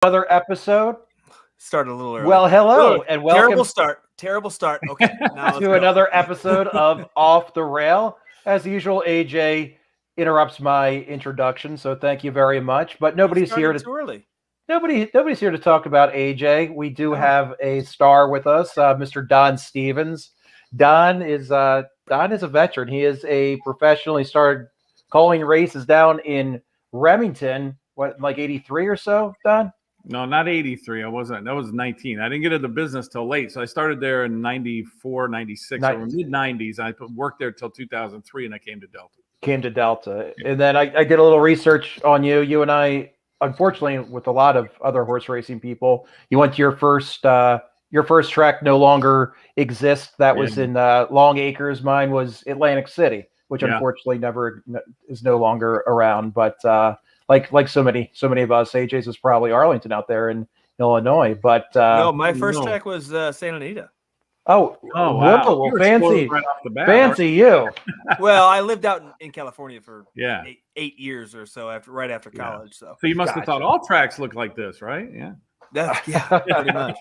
Another episode. Started a little early. Well, hello and welcome Terrible start. Terrible start. Okay, now let's to go. another episode of Off the Rail. As usual, AJ interrupts my introduction, so thank you very much. But nobody's here to too early. nobody's here to talk about AJ. We do have a star with us, Mr. Don Stevens. Don is a veteran. He is a professional. He started calling races down in Remington, like 83 or so, Don? No, not 83. I wasn't. That was 19. I didn't get into business till late. So I started there in 94, 96, or mid-90s. I worked there till 2003, and I came to Delta. And then I did a little research on you. You and I, unfortunately, with a lot of other horse racing people, you went to your first track no longer exists. That was in Long Acres. Mine was Atlantic City, which unfortunately never is no longer around. But like so many of us, AJ's is probably Arlington out there in Illinois. But no, my first track was Santa Anita. Oh wow! Well, fancy, right off the bat, fancy you. Well, I lived out in California for 8 years or so right after college. So you must have thought all tracks look like this, right? Yeah, pretty much.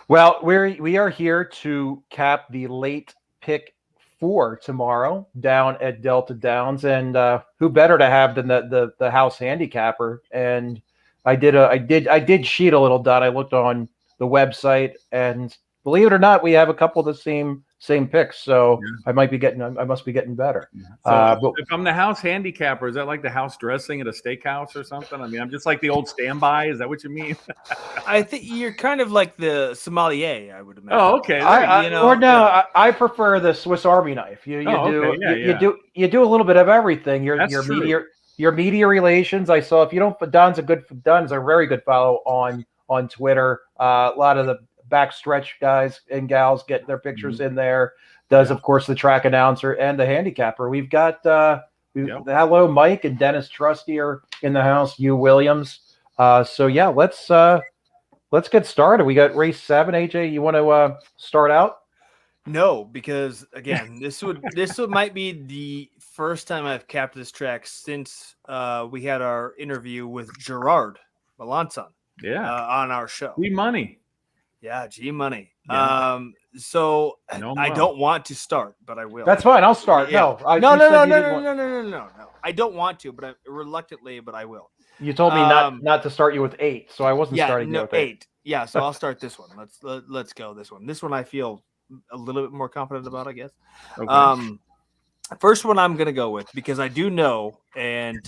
Well, we are here to cap the late pick 4 tomorrow down at Delta Downs, and who better to have than the house handicapper? And I did cheat a little, Don. I looked on the website, and believe it or not, we have a couple of the same picks. So I must be getting better. So if I'm the house handicapper, is that like the house dressing at a steakhouse or something? I mean, I'm just like the old standby. Is that what you mean? I think you're kind of like the sommelier, I would imagine. Oh, okay. I prefer the Swiss Army knife. You do a little bit of everything. Your media relations. I saw Don's a very good follow on Twitter. A lot of the backstretch guys and gals get their pictures in there. Does of course the track announcer and the handicapper. We've got hello Mike and Dennis Trusty are in the house. Hugh Williams. Let's get started. We got race 7. AJ, you want to start out? No, because again, this might be the first time I've capped this track since we had our interview with Gerard Melanson. On our show. G-Money. Yeah, G-Money. So I don't want to start, but I will. That's fine. I'll start. No. I don't want to, but reluctantly, but I will. You told me not to start you with 8, so I wasn't starting you with 8. Yeah, so I'll start this one. Let's go this one. This one I feel a little bit more confident about, I guess. Okay. First one I'm gonna go with because I do know, and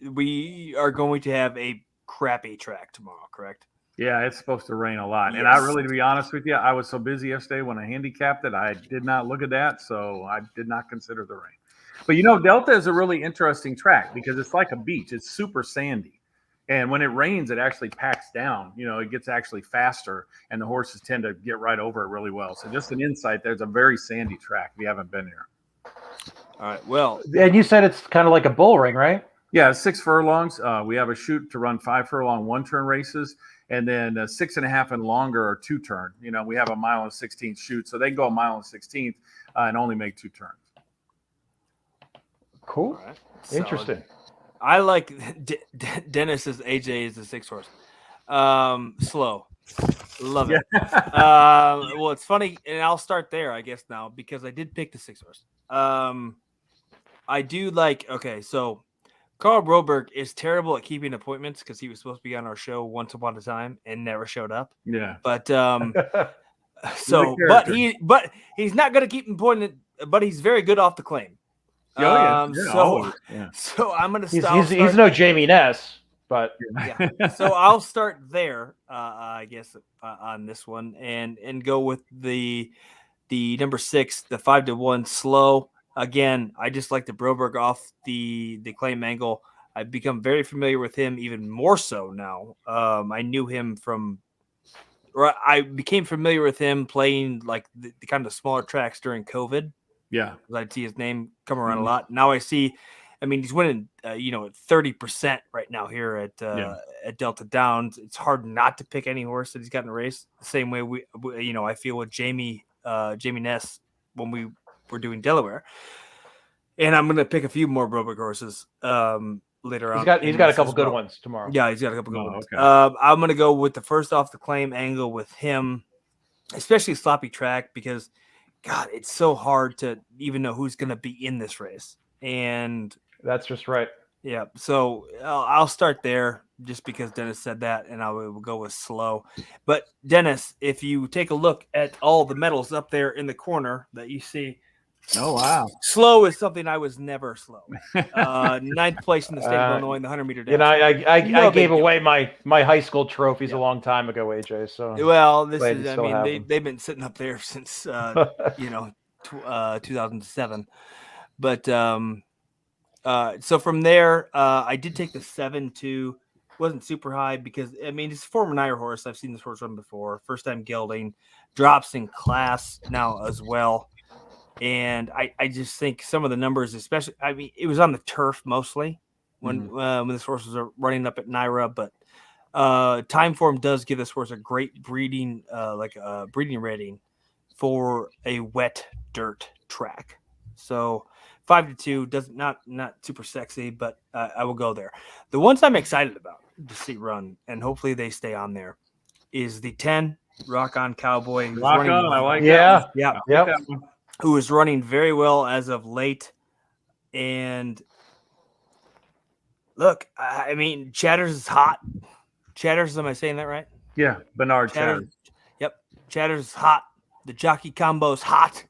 we are going to have a crappy track tomorrow, correct? Yeah, it's supposed to rain a lot. Yes. And I really, to be honest with you, I was so busy yesterday when I handicapped it, I did not look at that, so I did not consider the rain. But Delta is a really interesting track because it's like a beach. It's super sandy. And when it rains, it actually packs down. It gets actually faster, and the horses tend to get right over it really well. So just an insight, there's a very sandy track if you haven't been here. All right, well. And you said it's kind of like a bull ring, right? Yeah, 6 furlongs. We have a chute to run 5 furlong 1-turn races, and then 6.5 and longer are 2-turn. We have a 1.16 chute, so they can go 1.16 and only make 2 turns. Cool. Right. Interesting. I like Dennis's AJ is the 6 horse. Slow. Love it. Well, it's funny, and I'll start there, I guess, now, because I did pick the 6 horse. I do like, so Carl Broberg is terrible at keeping appointments because he was supposed to be on our show once upon a time and never showed up. Yeah. But he's not going to keep appointment, but he's very good off the claim. So I'm going to stop. He's no Jamie Ness, but So I'll start there, I guess, on this one and go with the number 6, the 5-1 slow. Again, I just like the Broberg off the claim angle. I've become very familiar with him, even more so now. I knew him I became familiar with him playing like the kind of smaller tracks during COVID. Yeah, I'd see his name come around a lot. Now I see, he's winning, at 30% right now here at Delta Downs. It's hard not to pick any horse that he's got in a race. The same way I feel with Jamie Ness when we were doing Delaware. And I'm going to pick a few more Broberg horses. later on. He's got a couple good ones tomorrow. Yeah, he's got a couple good ones. Okay. I'm going to go with the first off the claim angle with him, especially sloppy track, because, God, it's so hard to even know who's going to be in this race. And that's just right. Yeah, so I'll start there just because Dennis said that, and I will go with slow. But Dennis, if you take a look at all the medals up there in the corner that you see, oh wow, slow is something I was never slow. 9th place in the state of Illinois in the 100-meter dash. You know, I gave away my high school trophies a long time ago, AJ. So well, this is I mean they've been sitting up there since 2007, but. So from there, I did take the 7-2. Wasn't super high because, I mean, it's a former Nair horse. I've seen this horse run before. First time gelding. Drops in class now as well. And I just think some of the numbers, especially, I mean, it was on the turf mostly when this horse was running up at Naira. But time form does give this horse a great breeding rating for a wet dirt track. So 5-2 doesn't not super sexy, but I will go there. The ones I'm excited about to see run, and hopefully they stay on there, is the 10 Rock On Cowboy. Rock On, I like that. Yeah, who is running very well as of late. And look, I mean, Chatters is hot. Chatters, am I saying that right? Yeah, Bernard Chatters. Yep, Chatters is hot. The jockey combo is hot.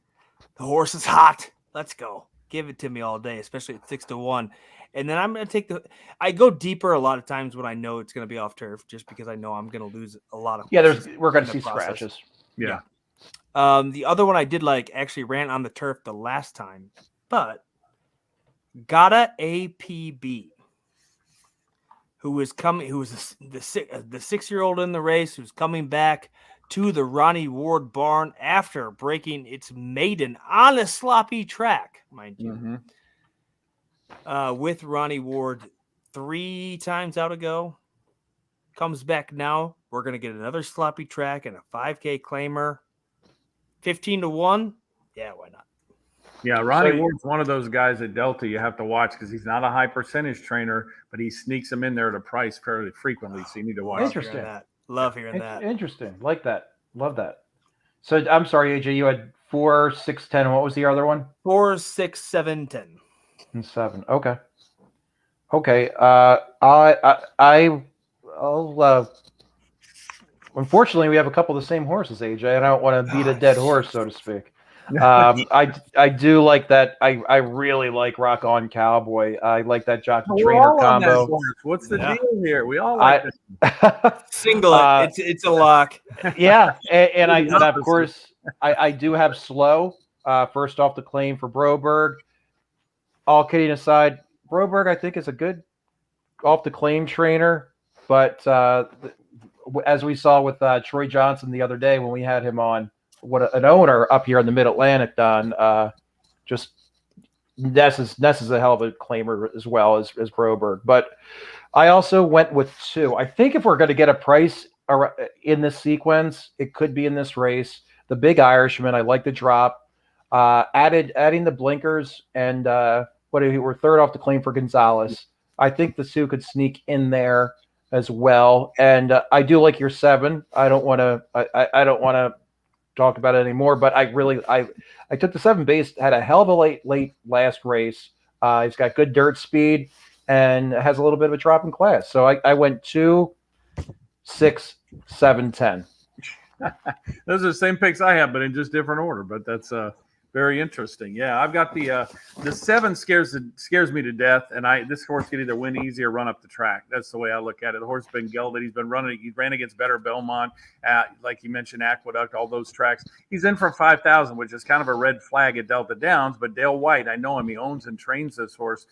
The horse is hot. Let's go. Give it to me all day, especially at 6-1. And then I'm going to take I go deeper a lot of times when I know it's going to be off turf, just because I know I'm going to lose a lot of. Yeah, we're going to see scratches. Yeah. The other one I did actually ran on the turf the last time, but Gotta APB, who was the 6-year-old in the race, who's coming back to the Ronnie Ward barn after breaking its maiden on a sloppy track, mind you, with Ronnie Ward 3 times out ago. Comes back now. We're going to get another sloppy track and a 5K claimer. 15-1. Yeah, why not? Yeah, Ronnie Ward's one of those guys at Delta you have to watch because he's not a high percentage trainer, but he sneaks them in there at a price fairly frequently. So you need to watch. Interesting. Love hearing that. Interesting. Like that. Love that. So I'm sorry, AJ, you had 4, 6, 10. What was the other one? 4, 6, 7, 10. And 7. Okay. I'll unfortunately we have a couple of the same horses, AJ, and I don't want to beat a dead horse, so to speak. I do like that. I really like Rock On Cowboy. I like that jockey trainer combo. What's the deal here? We all like this. Singlet. It's a lock. Yeah, and of course I do have slow. First off the claim for Broberg. All kidding aside, Broberg I think is a good off the claim trainer, but as we saw with Troy Johnson the other day when we had him on. What an owner up here in the Mid-Atlantic done. Just Ness is a hell of a claimer as well as Broberg. But I also went with 2. I think if we're going to get a price in this sequence, it could be in this race. The Big Irishman, I like the drop. Adding the blinkers and we're third off the claim for Gonzalez. I think the 2 could sneak in there as well. And I do like your 7. I don't want to talk about it anymore, but I took the 7 base, had a hell of a late last race. He's got good dirt speed and has a little bit of a drop in class. So I went 2, 6, 7, 10. Those are the same picks I have, but in just different order. But that's very interesting. Yeah, I've got the 7 scares me to death, and this horse can either win easy or run up the track. That's the way I look at it. The horse has been gelded. He's been running. He ran against Better Belmont, like you mentioned, Aqueduct, all those tracks. He's in for 5,000, which is kind of a red flag at Delta Downs. But Dale White, I know him. He owns and trains this horse.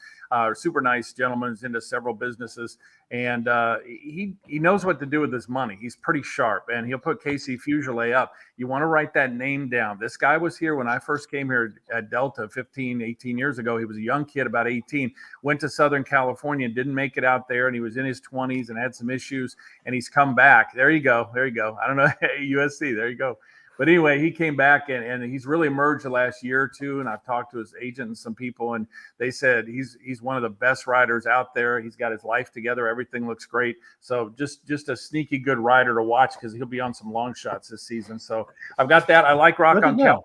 Super nice gentleman. He's into several businesses, and he knows what to do with his money. He's pretty sharp, and he'll put Casey Fugile up. You want to write that name down. This guy was here when I first came here at Delta 15, 18 years ago. He was a young kid, about 18, went to Southern California, didn't make it out there, and he was in his 20s and had some issues, and he's come back. There you go. I don't know, USC, there you go. But anyway, he came back and he's really emerged the last year or two. And I've talked to his agent and some people, and they said he's one of the best riders out there. He's got his life together. Everything looks great. So just a sneaky good rider to watch because he'll be on some long shots this season. So I've got that. I like Rock on Callaway.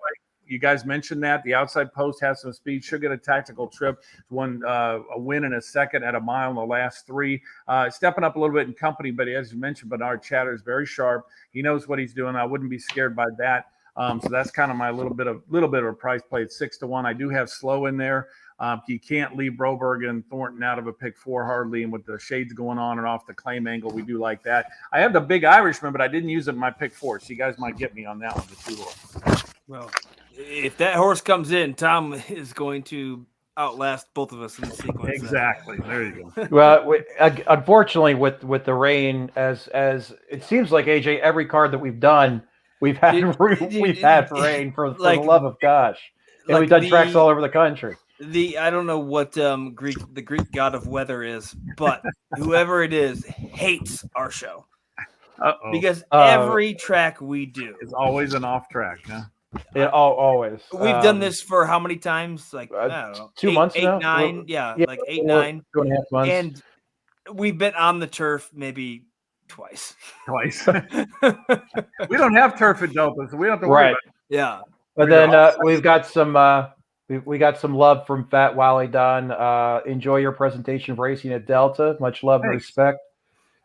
You guys mentioned that the outside post has some speed. Should get a tactical trip. Won a win in a second at a mile in the last 3. Stepping up a little bit in company, but as you mentioned, Bernard Chatter is very sharp. He knows what he's doing. I wouldn't be scared by that. So that's kind of my little bit of a price play at 6-1. I do have Slow in there. You can't leave Broberg and Thornton out of a pick 4 hardly, and with the shades going on and off the claim angle, we do like that. I have the Big Irishman, but I didn't use it in my pick 4, so you guys might get me on that one. The 2 horse. Well, if that horse comes in, Tom is going to outlast both of us in the sequence. Exactly. There you go. Well, unfortunately, with the rain, as it seems like AJ, every card that we've done, we've had rain for the love of gosh, and we've done tracks all over the country. I don't know what the Greek god of weather is, but whoever it is hates our show. Because every track we do is always an off track. Huh? Yeah, always. We've done this for how many times? Like I don't know, 2 months now? 8, 9, yeah, like 8, 9, 2.5 months. And we've been on the turf maybe twice. We don't have turf at Delta, so we don't have to worry about it. Yeah, but then we've got some. We got some love from Fat Wally Don. Enjoy your presentation of racing at Delta. Much love and respect.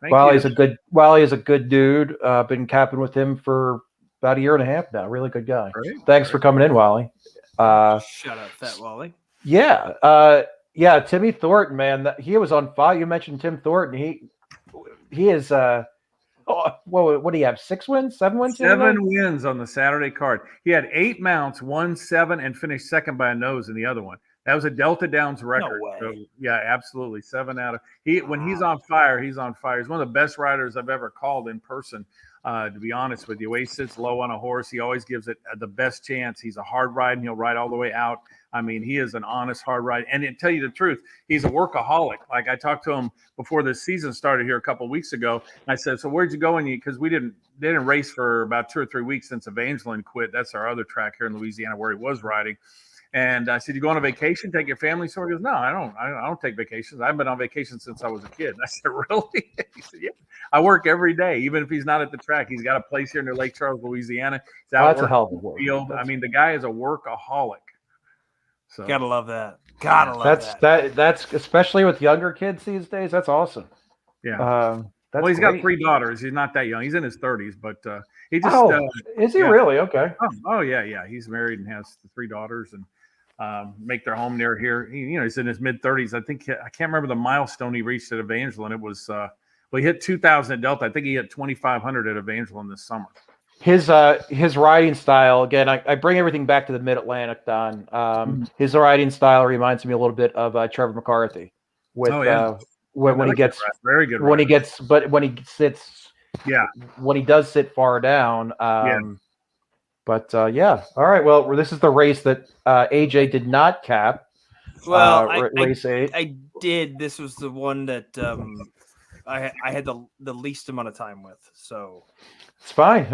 Wally is a good dude. Been capping with him for about 1.5 years now. Really good guy. Thanks for coming in, Wally. Shout out Fat Wally. Yeah. Timmy Thornton, man, he was on fire. You mentioned Tim Thornton. He is. What do you have? 6 wins? 7 wins? 7 wins on the Saturday card. He had 8 mounts, won 7, and finished second by a nose in the other one. That was a Delta Downs record. No way. So, yeah, absolutely. 7 out of when he's on fire, he's on fire. He's one of the best riders I've ever called in person. To be honest with you, the way he sits low on a horse, he always gives it the best chance. He's a hard ride, and he'll ride all the way out. I mean, he is an honest hard ride. And to tell you the truth, he's a workaholic. Like I talked to him before the season started here a couple of weeks ago. And I said, so where'd you go? Because they didn't race for about 2 or 3 weeks since Evangeline quit. That's our other track here in Louisiana where he was riding. And I said, you go on a vacation, take your family? So he goes, no, I don't take vacations. I've been on vacation since I was a kid. And I said, really? He said, yeah. I work every day. Even if he's not at the track, he's got a place here near Lake Charles, Louisiana. He's out that's a hell of a work. Field. I mean, the guy is a workaholic. So gotta love that. That. That's especially with younger kids these days. That's awesome. Yeah. He's got 3 daughters. He's not that young. He's in his 30s, but he just is he really? Okay. Oh yeah. He's married and has 3 daughters and make their home near here. He's in his mid 30s. I can't remember the milestone he reached at Evangeline. It was he hit 2,000 at Delta. I think he hit 2,500 at Evangeline this summer. His riding style, again, I bring everything back to the Mid-Atlantic, Don. His riding style reminds me a little bit of Trevor McCarthy. When he gets very good. When he sits, when he does sit far down. But all right. Well, this is the race that AJ did not cap. Well, race 8. I did. This was the one that I had the least amount of time with. So it's fine.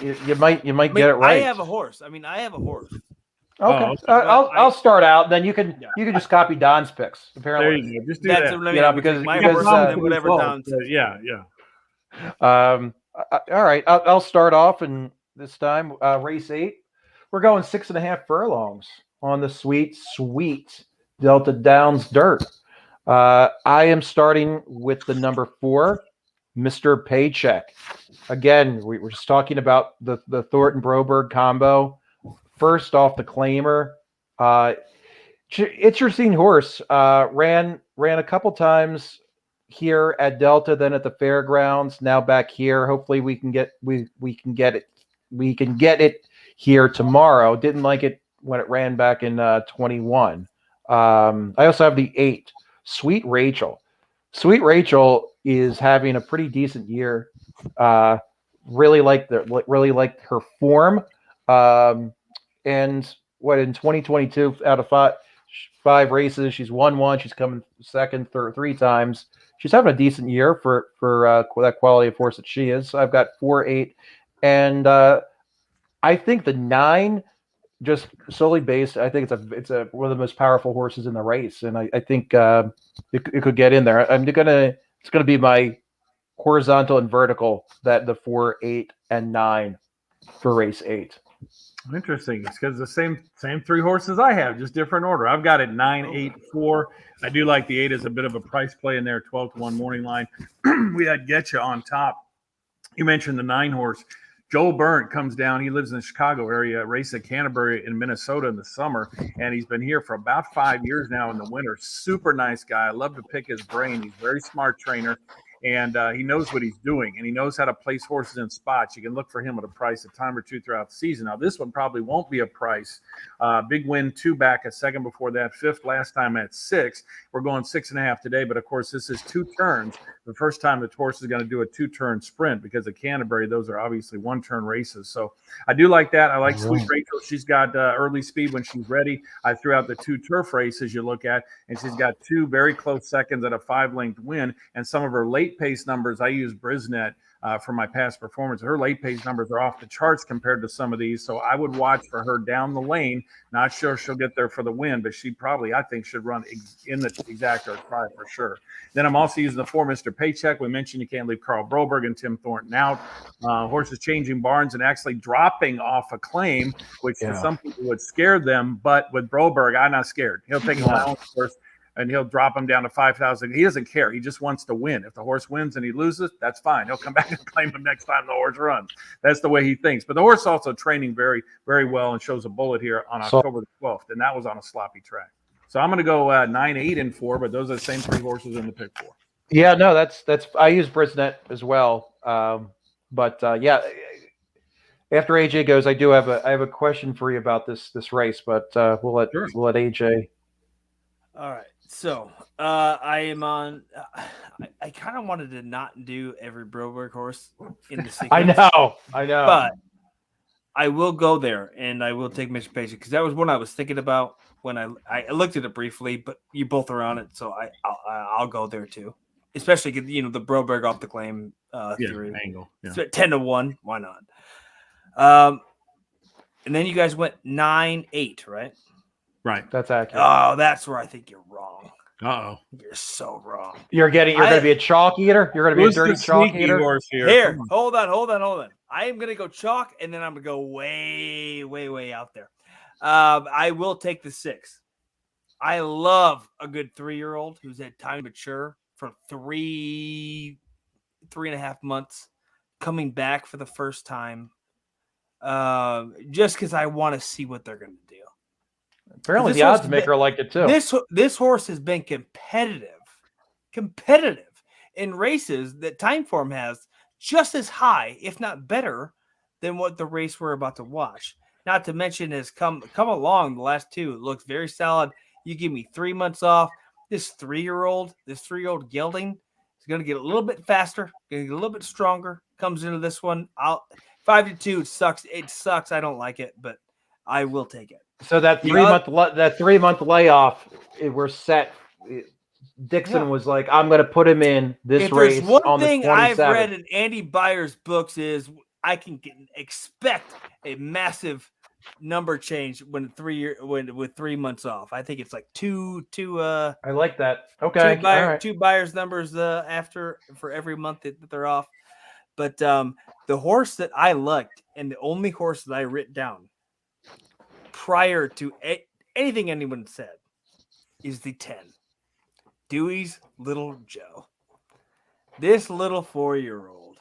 You might get it right. I have a horse. Okay. I'll start out. Then you can just copy Don's picks. Apparently, there you go. Just do that. Because whatever Don says. Yeah. All right. I'll start off, and this time, race 8, we're going 6.5 furlongs on the sweet Delta Downs dirt. I am starting with the number 4, Mr. Paycheck. Again, we were just talking about the Thornton Broberg combo. First off the claimer, interesting horse. Ran a couple times here at Delta, then at the fairgrounds. Now back here. Hopefully we can get it here tomorrow. Didn't like it when it ran back in 21. I also have the 8, Sweet Rachel. Sweet Rachel is having a pretty decent year. Really liked her form. And in 2022, out of 5 races, she's won 1. She's coming second, 3 times. She's having a decent year for that quality of horse that she is. So I've got 4, 8, and I think the 9, just solely based, I think it's a one of the most powerful horses in the race, and I think it could get in there. It's gonna be my horizontal and vertical, that the 4, 8, and 9 for race 8. Interesting. It's because the same 3 horses I have, just different order. I've got it 9, 8, 4. I do like the 8 as a bit of a price play in there, 12-1 morning line. We had Getcha on top. You mentioned the 9 horse. Joel Byrne comes down. He lives in the Chicago area, races at Canterbury in Minnesota in the summer, and he's been here for about 5 years now in the winter. Super nice guy. I love to pick his brain. He's a very smart trainer, and he knows what he's doing, and he knows how to place horses in spots. You can look for him at a price a time or two throughout the season. Now, this one probably won't be a price. Big win, 2 back, a second before that, 5th last time at 6. We're going 6.5 today, but of course, this is 2 turns. The first time the horse is going to do a 2-turn sprint, because at Canterbury, those are obviously 1-turn races. So I do like that. I like Sweet Rachel. She's got early speed when she's ready. I threw out the 2 turf races you look at, and she's got 2 very close seconds at a 5-length win. And some of her late pace numbers, I use Brisnet for my past performance. Her late pace numbers are off the charts compared to some of these. So I would watch for her down the lane. Not sure she'll get there for the win, but she probably, I think, should run in the exact or try for sure. Then I'm also using the 4 Mr. Paycheck. We mentioned you can't leave Carl Broberg and Tim Thornton out. Horses changing barns and actually dropping off a claim, which to some people would scare them. But with Broberg, I'm not scared. He'll take my own horse, and he'll drop him down to 5,000. He doesn't care. He just wants to win. If the horse wins and he loses, that's fine. He'll come back and claim him next time the horse runs. That's the way he thinks. But the horse also training very, very well and shows a bullet here on October the 12th, and that was on a sloppy track. So I'm going to go 9, 8, and 4, but those are the same 3 horses in the pick 4. Yeah, no, that's I use Brisnet as well. But after AJ goes, I have a question for you about this race, but we'll let AJ. All right. So I am on. I kind of wanted to not do every Broberg horse in the sequence. I know. But I will go there, and I will take Mr. Patient, because that was one I was thinking about when I looked at it briefly. But you both are on it, so I'll go there too. Especially, the Broberg off the claim theory angle. Yeah. So 10-1, why not? And then you guys went 9, 8, right? Right. That's accurate. Oh, that's where I think you're wrong. Uh-oh. You're so wrong. You're going to be a chalk eater? You're going to be a dirty chalk eater? Here, hold on. I am going to go chalk, and then I'm going to go way, way, way out there. I will take the 6. I love a good 3-year-old who's had time to mature for 3.5 months, coming back for the first time, just because I want to see what they're going to do. Apparently, the odds maker liked it too. This horse has been competitive in races that Timeform has just as high, if not better, than what the race we're about to watch. Not to mention, has come along the last 2. It looks very solid. You give me 3 months off. This 3-year-old gelding is going to get a little bit faster, going to get a little bit stronger. Comes into this one. 5-2. It sucks. I don't like it, but I will take it. So that 3-month layoff, we're set. Dixon was like, I'm going to put him in this race. There's one on thing the 27th. I've read in Andy Byers' books is I can expect a massive number change with 3 months off. I think it's like two. I like that. Okay, two Byers numbers for every month that they're off. But the horse that I liked, and the only horse that I writ down prior to anything anyone said, is the 10. Dewey's Little Joe. This little 4-year-old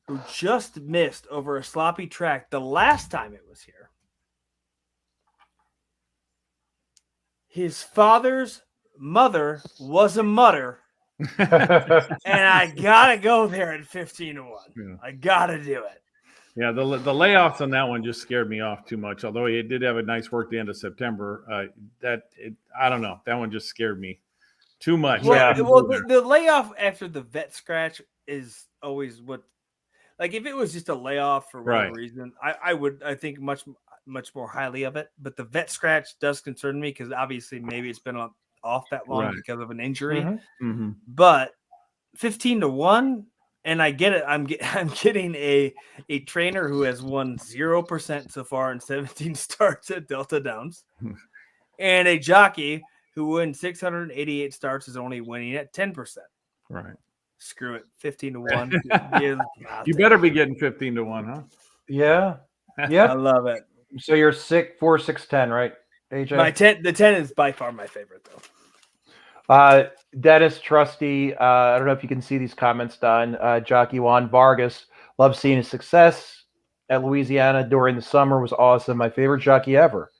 who just missed over a sloppy track the last time it was here. His father's mother was a mutter. And I gotta go there at 15-1. Yeah. I gotta do it. Yeah, the layoffs on that one just scared me off too much. Although it did have a nice work the end of September, I don't know. That one just scared me too much. Well, the layoff after the vet scratch is always what. Like if it was just a layoff for whatever reason, I think much more highly of it. But the vet scratch does concern me because obviously maybe it's been off that long because of an injury. Mm-hmm. But 15-1. and I get it. I'm getting a trainer who has won 0% so far in 17 starts at Delta Downs, and a jockey who wins 688 starts is only winning at 10%. Right. Screw it, 15-1. You better be getting 15-1, huh? Yeah. Yep. I love it. So you're 4, 6, 10, right, AJ? The 10 is by far my favorite, though. Dennis Trusty, I don't know if you can see these comments, Don. Jockey Juan Vargas, love seeing his success at Louisiana during the summer, was awesome. My favorite jockey ever.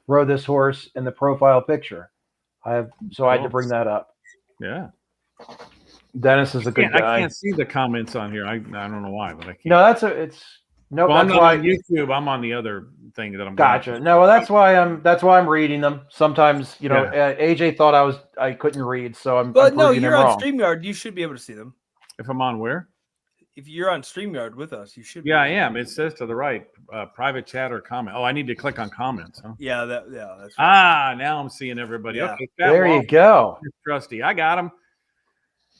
Rode this horse in the profile picture. I had to bring that up. Yeah. Dennis is a good guy. I can't see the comments on here. I don't know why, but I can't. No, I'm not on YouTube. I'm on the other thing that I'm. Gotcha. No, well, that's why I'm reading them. Sometimes, AJ thought I couldn't read, so I'm. But no, you're on StreamYard. You should be able to see them. If I'm on where? If you're on StreamYard with us, you should. Yeah, I am. It says to the right, private chat or comment. Oh, I need to click on comments. Huh? Yeah, that's right. Now I'm seeing everybody. Yeah. Okay, there you go. Trusty, I got him.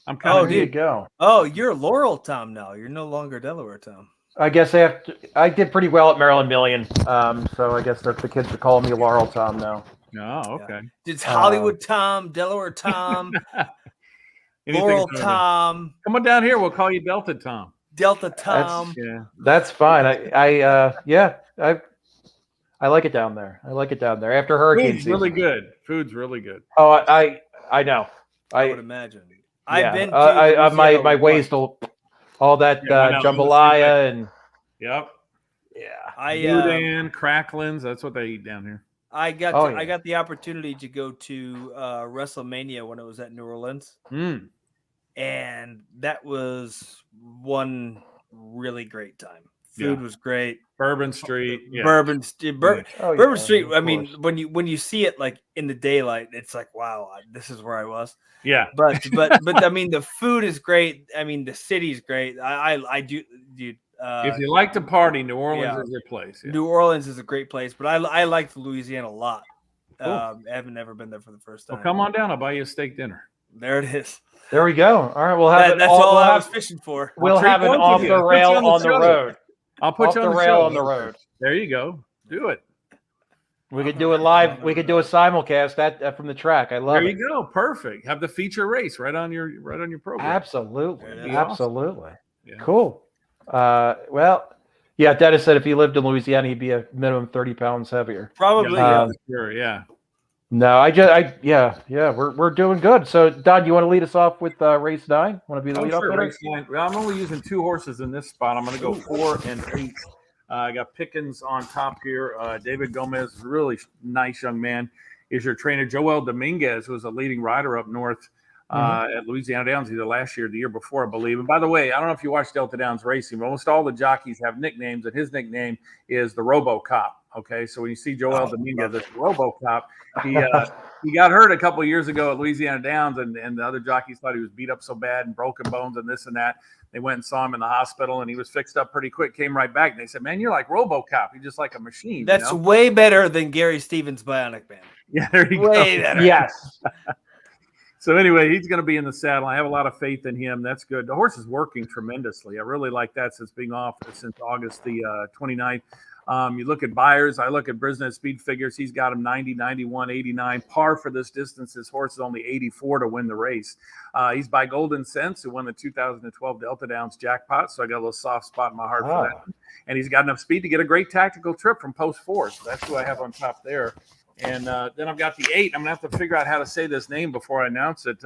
I'm kind of. There you go. Oh, you're Laurel Tom now. You're no longer Delaware Tom. I guess I did pretty well at Maryland Million, so I guess the kids are calling me Laurel Tom now. Oh, okay. Yeah. It's Hollywood Tom, Delaware Tom, Laurel Tom. Come on down here. We'll call you Delta Tom. Delta Tom. That's fine. I like it down there. After hurricane season. Food's really good. Oh, I know. I would imagine. I've been to my waist all that jambalaya and yep. Yeah. Boudin, cracklins, that's what they eat down here. I got the opportunity to go to WrestleMania when it was at New Orleans. And that was one really great time. Food was great. Bourbon Street. Yeah. Bourbon Street. I mean, when you see it like in the daylight, it's like, wow, this is where I was. Yeah. But I mean, the food is great. I mean, the city's great. I do, dude. If you like to party, New Orleans is your place. Yeah. New Orleans is a great place, but I like Louisiana a lot. Cool. I haven't ever been there for the first time. Well, come on down. I'll buy you a steak dinner. There it is. There we go. All right, we'll have that's all I was fishing for. We'll have an off the rail on the road. I'll put you on the rail on the road. There you go. Do it. We could do it live. We could do a simulcast from the track. I love it. There you go. Perfect. Have the feature race right on your program. Absolutely. Awesome. Yeah. Cool. Dennis said if he lived in Louisiana, he'd be a minimum 30 pounds heavier. Probably. Sure. Yeah. No, we're doing good. So, Don, you want to lead us off with race 9? Want to be the lead off hitter? Race 9. Well, I'm only using 2 horses in this spot. I'm going to go 4 and 8. I got Pickens on top here. David Gomez, really nice young man, is your trainer. Joel Dominguez, who was a leading rider up north at Louisiana Downs either last year or the year before, I believe. And by the way, I don't know if you watch Delta Downs racing, but almost all the jockeys have nicknames, and his nickname is the RoboCop. Okay, so when you see Joel Dominguez, it's RoboCop. He got hurt a couple of years ago at Louisiana Downs, and the other jockeys thought he was beat up so bad and broken bones and this and that. They went and saw him in the hospital, and he was fixed up pretty quick, came right back. And they said, man, you're like RoboCop. You're just like a machine. That's way better than Gary Stevens' Bionic Man. Yeah, there you go. Way better. Yes. So anyway, he's going to be in the saddle. I have a lot of faith in him. That's good. The horse is working tremendously. I really like that since being off since August the 29th. You look at Byers. I look at Brisnet speed figures. He's got him 90, 91, 89. Par for this distance. His horse is only 84 to win the race. He's by Golden Sense, who won the 2012 Delta Downs jackpot. So I got a little soft spot in my heart for that. And he's got enough speed to get a great tactical trip from post 4. So that's who I have on top there. And then I've got the 8. I'm going to have to figure out how to say this name before I announce it.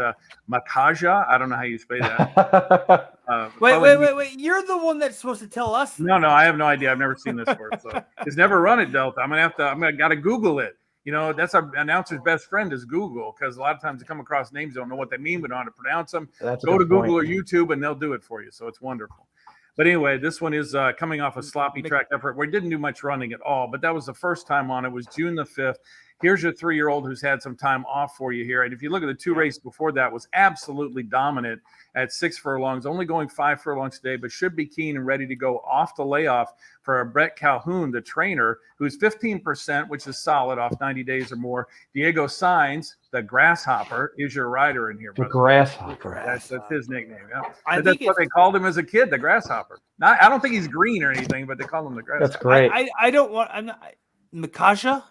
Makaja. I don't know how you say that. Wait. You're the one that's supposed to tell us. No, I have no idea. I've never seen this horse. So he's never run at Delta. I'm going to got to Google it. You know, that's our announcer's best friend is Google, because a lot of times they come across names, don't know what they mean, but don't know how to pronounce them. Go to Google or YouTube and they'll do it for you. So it's wonderful. But anyway, this one is coming off a sloppy track effort. We didn't do much running at all, but that was the first time on. It was June the 5th. here's your 3-year-old who's had some time off for you here. And if you look at the 2 races before that, was absolutely dominant at 6 furlongs, only going 5 furlongs today, but should be keen and ready to go off the layoff for Brett Calhoun, the trainer, who's 15%, which is solid off 90 days or more. Diego Sainz, the Grasshopper, is your rider in here. The Grasshopper. That's his nickname. Yeah. That's what they called him as a kid, the Grasshopper. I don't think he's green or anything, but they call him the Grasshopper. That's great. I don't want. I'm not. Makaja?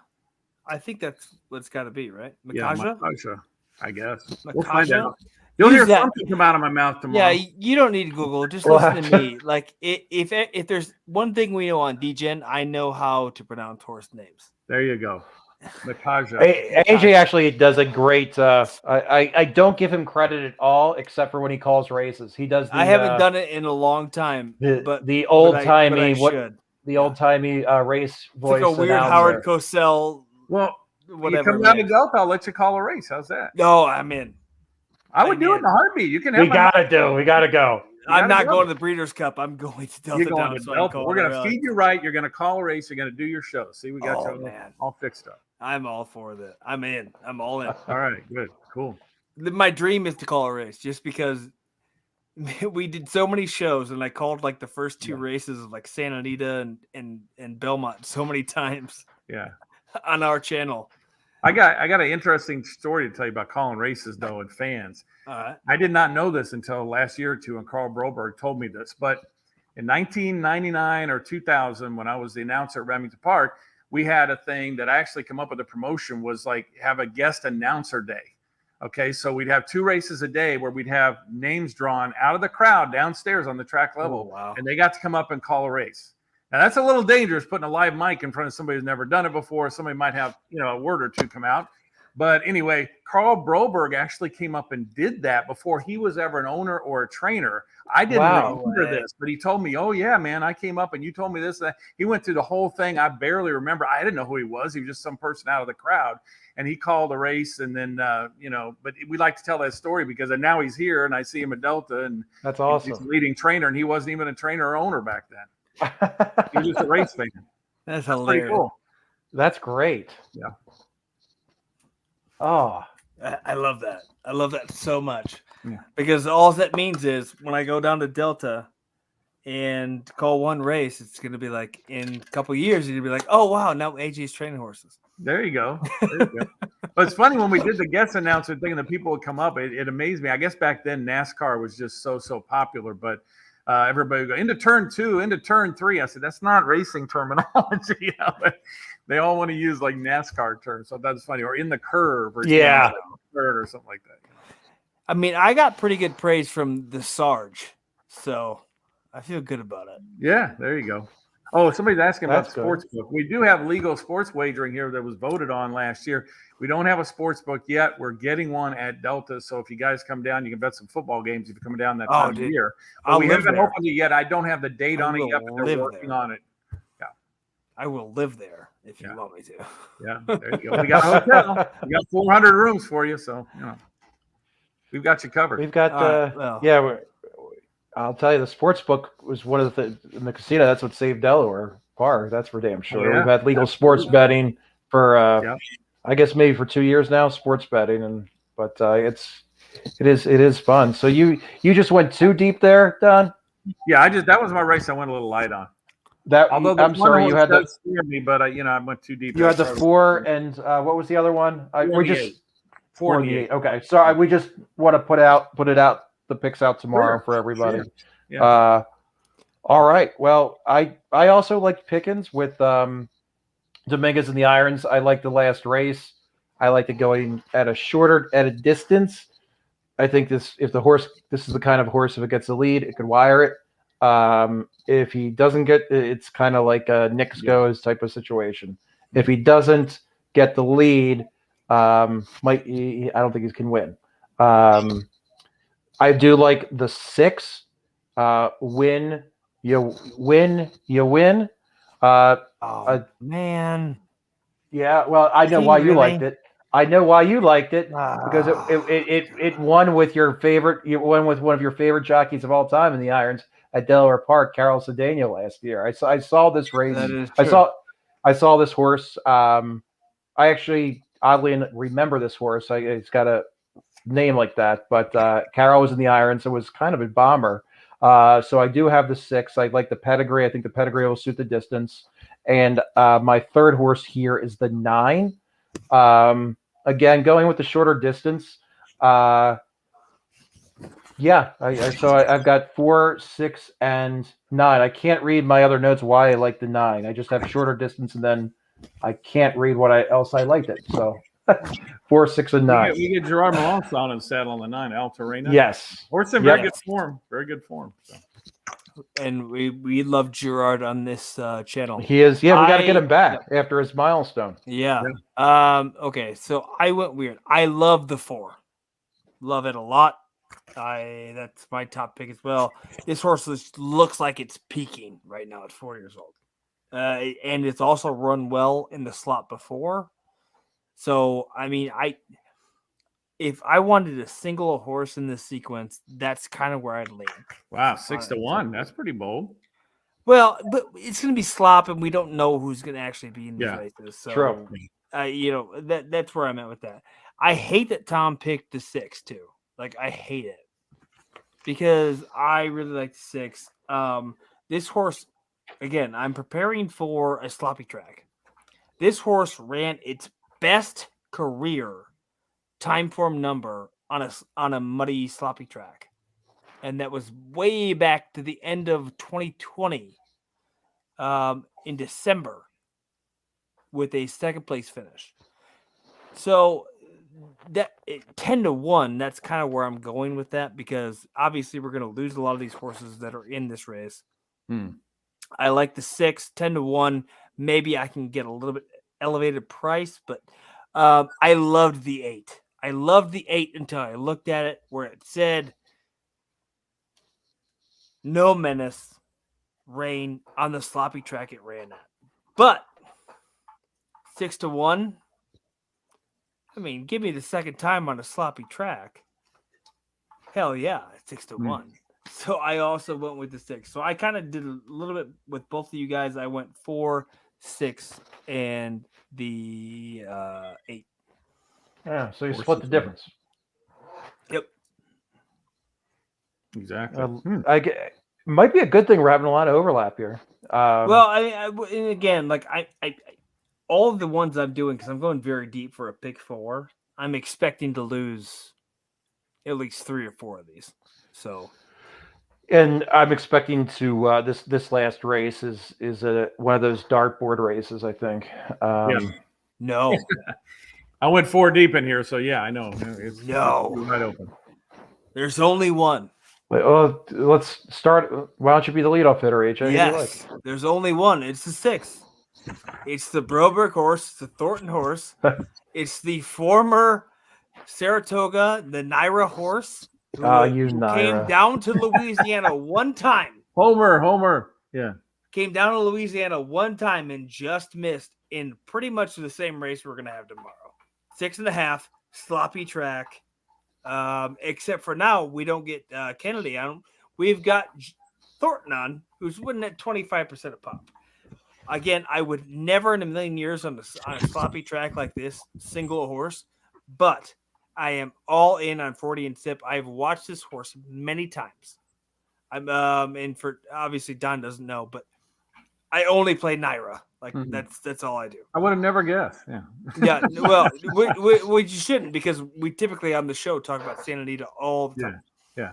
I think that's what it's got to be, right? Makaja? Yeah, Makaja, I guess. Makaja? We'll find out. You'll hear something come out of my mouth tomorrow. Yeah, you don't need to Google. Just listen to me. Like, if there's one thing we know on DGen, I know how to pronounce horse names. There you go. Makaja. AJ actually does a great. I don't give him credit at all, except for when he calls races. He does. I haven't done it in a long time. But the old timey the old timey race voice. It's like a weird Howard Cosell. Well, whatever. You come down to Delta, I'll let you call a race. How's that? No, I'm in. I would do it in a heartbeat. You can. We gotta go. I'm not going to the Breeders' Cup. I'm going to Delta. You're going to Delta. We're going to feed you right. You're going to call a race. You're going to do your show. See, we got you all fixed up. I'm all for that. I'm in. I'm all in. All right, good, cool. My dream is to call a race, just because we did so many shows, and I called like the first 2 races of like Santa Anita and Belmont so many times. Yeah, on our channel. I got an interesting story to tell you about calling races, though, and fans. All right. I did not know this until last year or two, and Carl Broberg told me this. But in 1999 or 2000, when I was the announcer at Remington Park, we had a thing that I actually come up with a promotion, was like have a guest announcer day. Okay, so we'd have 2 races a day where we'd have names drawn out of the crowd downstairs on the track level, and they got to come up and call a race. Now, that's a little dangerous, putting a live mic in front of somebody who's never done it before. Somebody might have, a word or two come out. But anyway, Carl Broberg actually came up and did that before he was ever an owner or a trainer. I didn't remember this, but he told me, oh, yeah, man, I came up and you told me this. That. He went through the whole thing. I barely remember. I didn't know who he was. He was just some person out of the crowd. And he called a race, and then, but we like to tell that story because now he's here, and I see him at Delta. And that's awesome. He's a leading trainer, and he wasn't even a trainer or owner back then. He was just a race fan. That's hilarious. Cool. That's great. Yeah. Oh, I love that. I love that so much because all that means is when I go down to Delta and call one race, it's going to be like in a couple of years, you're going to be like, oh, wow, now AJ's training horses. There you go. But it's funny when we did the guest announcer thing and the people would come up, it amazed me. I guess back then NASCAR was just so popular, but everybody would go into turn 2, into turn 3. I said, that's not racing terminology. But they all want to use like NASCAR terms. So that's funny. Or in the curve or third or something like that. I mean, I got pretty good praise from the Sarge, so I feel good about it. Yeah, there you go. Oh, somebody's asking about sportsbook. We do have legal sports wagering here that was voted on last year. We don't have a sports book yet. We're getting one at Delta. So if you guys come down, you can bet some football games if you're coming down that time of year. But we haven't opened it yet. I don't have the date on it yet, but they're working on it. Yeah. I will live there if you want me to. Yeah, there you go. We got a hotel. We got 400 rooms for you. So, we've got you covered. We've got, I'll tell you, the sports book was one of the in the casino. That's what saved Delaware Park. That's for damn sure. We've had legal sports betting for, I guess maybe for 2 years now. Sports betting, but it is fun. So you just went too deep there, Don? Yeah, that was my race. I went a little light on. I'm sorry, you had that scare me, but I went too deep. You had the 4 and what was the other one? 48. Okay, so we just want to put it out. The picks out tomorrow for everybody. Sure. Yeah. All right. Well, I also like Pickens with Dominguez and the irons. I like the last race. I like it going at a distance. I think this is the kind of horse, if it gets the lead, it could wire it. If he doesn't get, it's kind of like a Knicks goes type of situation. If he doesn't get the lead, I don't think he can win. I do like the 6. Win, you win. Man. Yeah, well, I know why you liked it. Because it won with your favorite. You won with one of your favorite jockeys of all time in the irons at Delaware Park, Carol Cedeno last year. I saw this race. I saw this horse I actually oddly remember this horse. It's got a name like that, but Carol was in the iron, so it was kind of a bomber. So I do have the 6. I like the pedigree. I think the pedigree will suit the distance. And my third horse here is the 9. Again, going with the shorter distance. Yeah, I've got 4, 6, and 9. I can't read my other notes why I like the 9. I just have shorter distance, and then I can't read what else I liked it. So 4, 6, and 9. We get Gerard Malone on and saddle on the 9, Altarena. Yes. Horse in very good form. Very good form. So. And we love Gerard on this channel. He is. Yeah, we got to get him back after his milestone. Yeah. Okay, so I went weird. I love the 4. Love it a lot. That's my top pick as well. This horse looks like it's peaking right now at 4 years old. And it's also run well in the slot before. So, I mean, if I wanted to single a horse in this sequence, that's kind of where I'd lean. Wow, 6-1. That's pretty bold. Well, but it's going to be slop, and we don't know who's going to actually be in these races. So, true. That's where I'm at with that. I hate that Tom picked the 6 too. Like, I hate it because I really like the 6. This horse, again, I'm preparing for a sloppy track. This horse ran its best career time form number on a muddy sloppy track, and that was way back to the end of 2020 in December with a second place finish. So that 10-1, that's kind of where I'm going with that, because obviously we're going to lose a lot of these horses that are in this race. I like the 6, 10-1. Maybe I can get a little bit elevated price, but I loved the 8. I loved the 8 until I looked at it where it said no menace, rain on the sloppy track it ran at. But 6-1, I mean, give me the second time on a sloppy track. Hell yeah, 6-1. So I also went with the 6. So I kind of did a little bit with both of you guys. I went 4, 6, and the 8. Yeah, so you split the difference. Yep. Exactly. Might be a good thing we're having a lot of overlap here. Well, and again, like I all of the ones I'm doing, because I'm going very deep for a pick 4, I'm expecting to lose at least 3 or 4 of these. So, and I'm expecting to this last race is one of those dartboard races, I think. No. I went 4 deep in here, so yeah, I know. It's wide open. There's only one. Let's start. Why don't you be the leadoff hitter, AJ? Yes, there's only one. It's the 6. It's the Broberg horse. It's the Thornton horse. It's the former Saratoga, the Naira horse, who came down to Louisiana one time. Homer. Yeah. Came down to Louisiana one time and just missed in pretty much the same race we're going to have tomorrow. 6.5, sloppy track. Except for now, we don't get Kennedy on. We've got Thornton on, who's winning at 25% a pop. Again, I would never in a million years on a sloppy track like this single a horse, but I am all in on 40 and Sip. I've watched this horse many times. And for obviously Don doesn't know, but I only play Naira. Like that's all I do. I would have never guessed. Yeah. Yeah. Well, we you shouldn't, because we typically on the show talk about Santa Anita all the time. Yeah.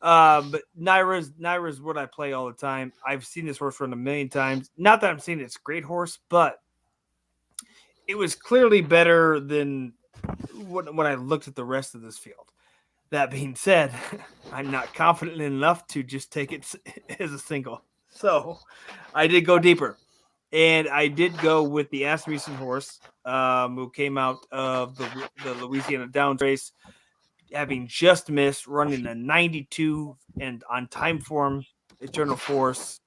But Naira's what I play all the time. I've seen this horse run a million times. Not that I'm saying it's a great horse, but it was clearly better than when I looked at the rest of this field. That being said, I'm not confident enough to just take it as a single. So I did go deeper. And I did go with the Asmussen horse, who came out of the Louisiana Downs race, having just missed, running a 92 and on time form, Eternal Force,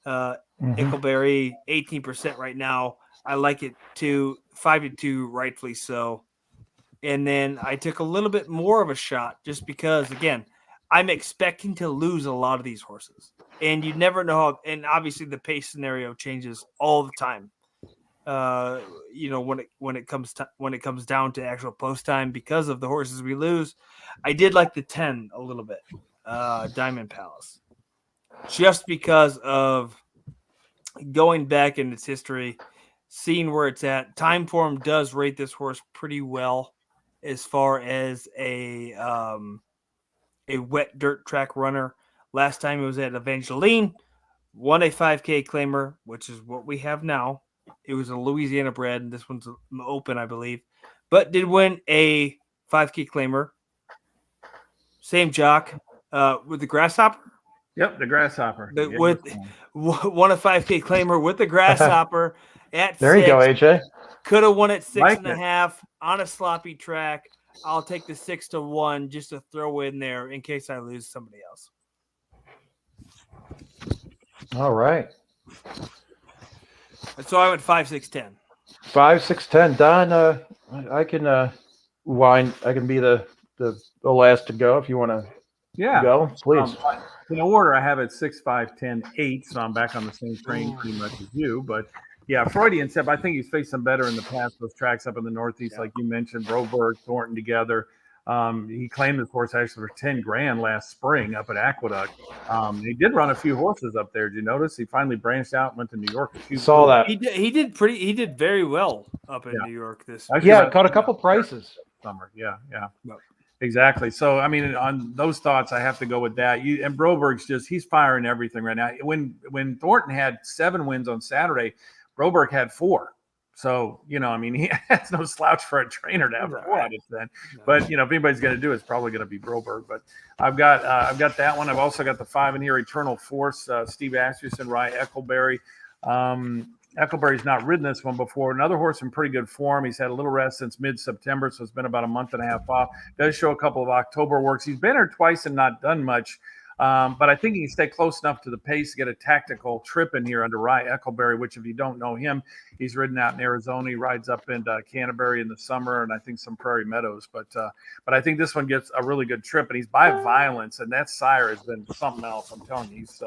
Ickleberry, 18% right now. I like it too, 5-2, rightfully so. And then I took a little bit more of a shot just because, again, I'm expecting to lose a lot of these horses. And you never know how, and obviously the pace scenario changes all the time. when it comes down to actual post time, because of the horses we lose. I did like the 10 a little bit, Diamond Palace, just because of going back in its history, seeing where it's at. Timeform does rate this horse pretty well as far as a wet dirt track runner. Last time it was at Evangeline, won a 5K claimer, which is what we have now. It was a Louisiana bred, and this one's open, I believe, but did win a 5K claimer. Same jock with the Grasshopper. Yep, the Grasshopper. With won a 5K claimer with the Grasshopper at there 6. You go, AJ. Could have won at 6.5 on a sloppy track. I'll take the 6-1 just to throw in there in case I lose somebody else. All right. So I went 5, 6, 10. 5, 6, 10. Don, I can I can be the last to go if you want to. Go, please. In order, I have it 6, 5, 10, 8. So I'm back on the same train pretty much as you. But yeah, Freudian step. I think he's faced some better in the past. Those tracks up in the Northeast, like you mentioned, Broberg, Thornton together. He claimed this horse actually for $10,000 last spring up at Aqueduct. He did run a few horses up there. Did you notice? He finally branched out and went to New York. Saw that. He did very well up in New York this. Caught a couple prices. Summer. Yeah. No. Exactly. So, I mean, on those thoughts, I have to go with that. And Broberg's he's firing everything right now. When Thornton had 7 wins on Saturday, Broberg had 4. So, he has no slouch for a trainer to have 4 out of 10. But, if anybody's going to do it, it's probably going to be Broberg. But I've got that one. I've also got the 5 in here, Eternal Force, Steve Asmussen, Rye Eccleberry. Eccleberry's not ridden this one before. Another horse in pretty good form. He's had a little rest since mid-September, so it's been about a month and a half off. Does show a couple of October works. He's been here twice and not done much, but I think he can stay close enough to the pace to get a tactical trip in here under Rye Eccleberry, which if you don't know him, he's ridden out in Arizona. He rides up into Canterbury in the summer and I think some Prairie Meadows. But I think this one gets a really good trip, and he's by Violence, and that sire has been something else. I'm telling you, he's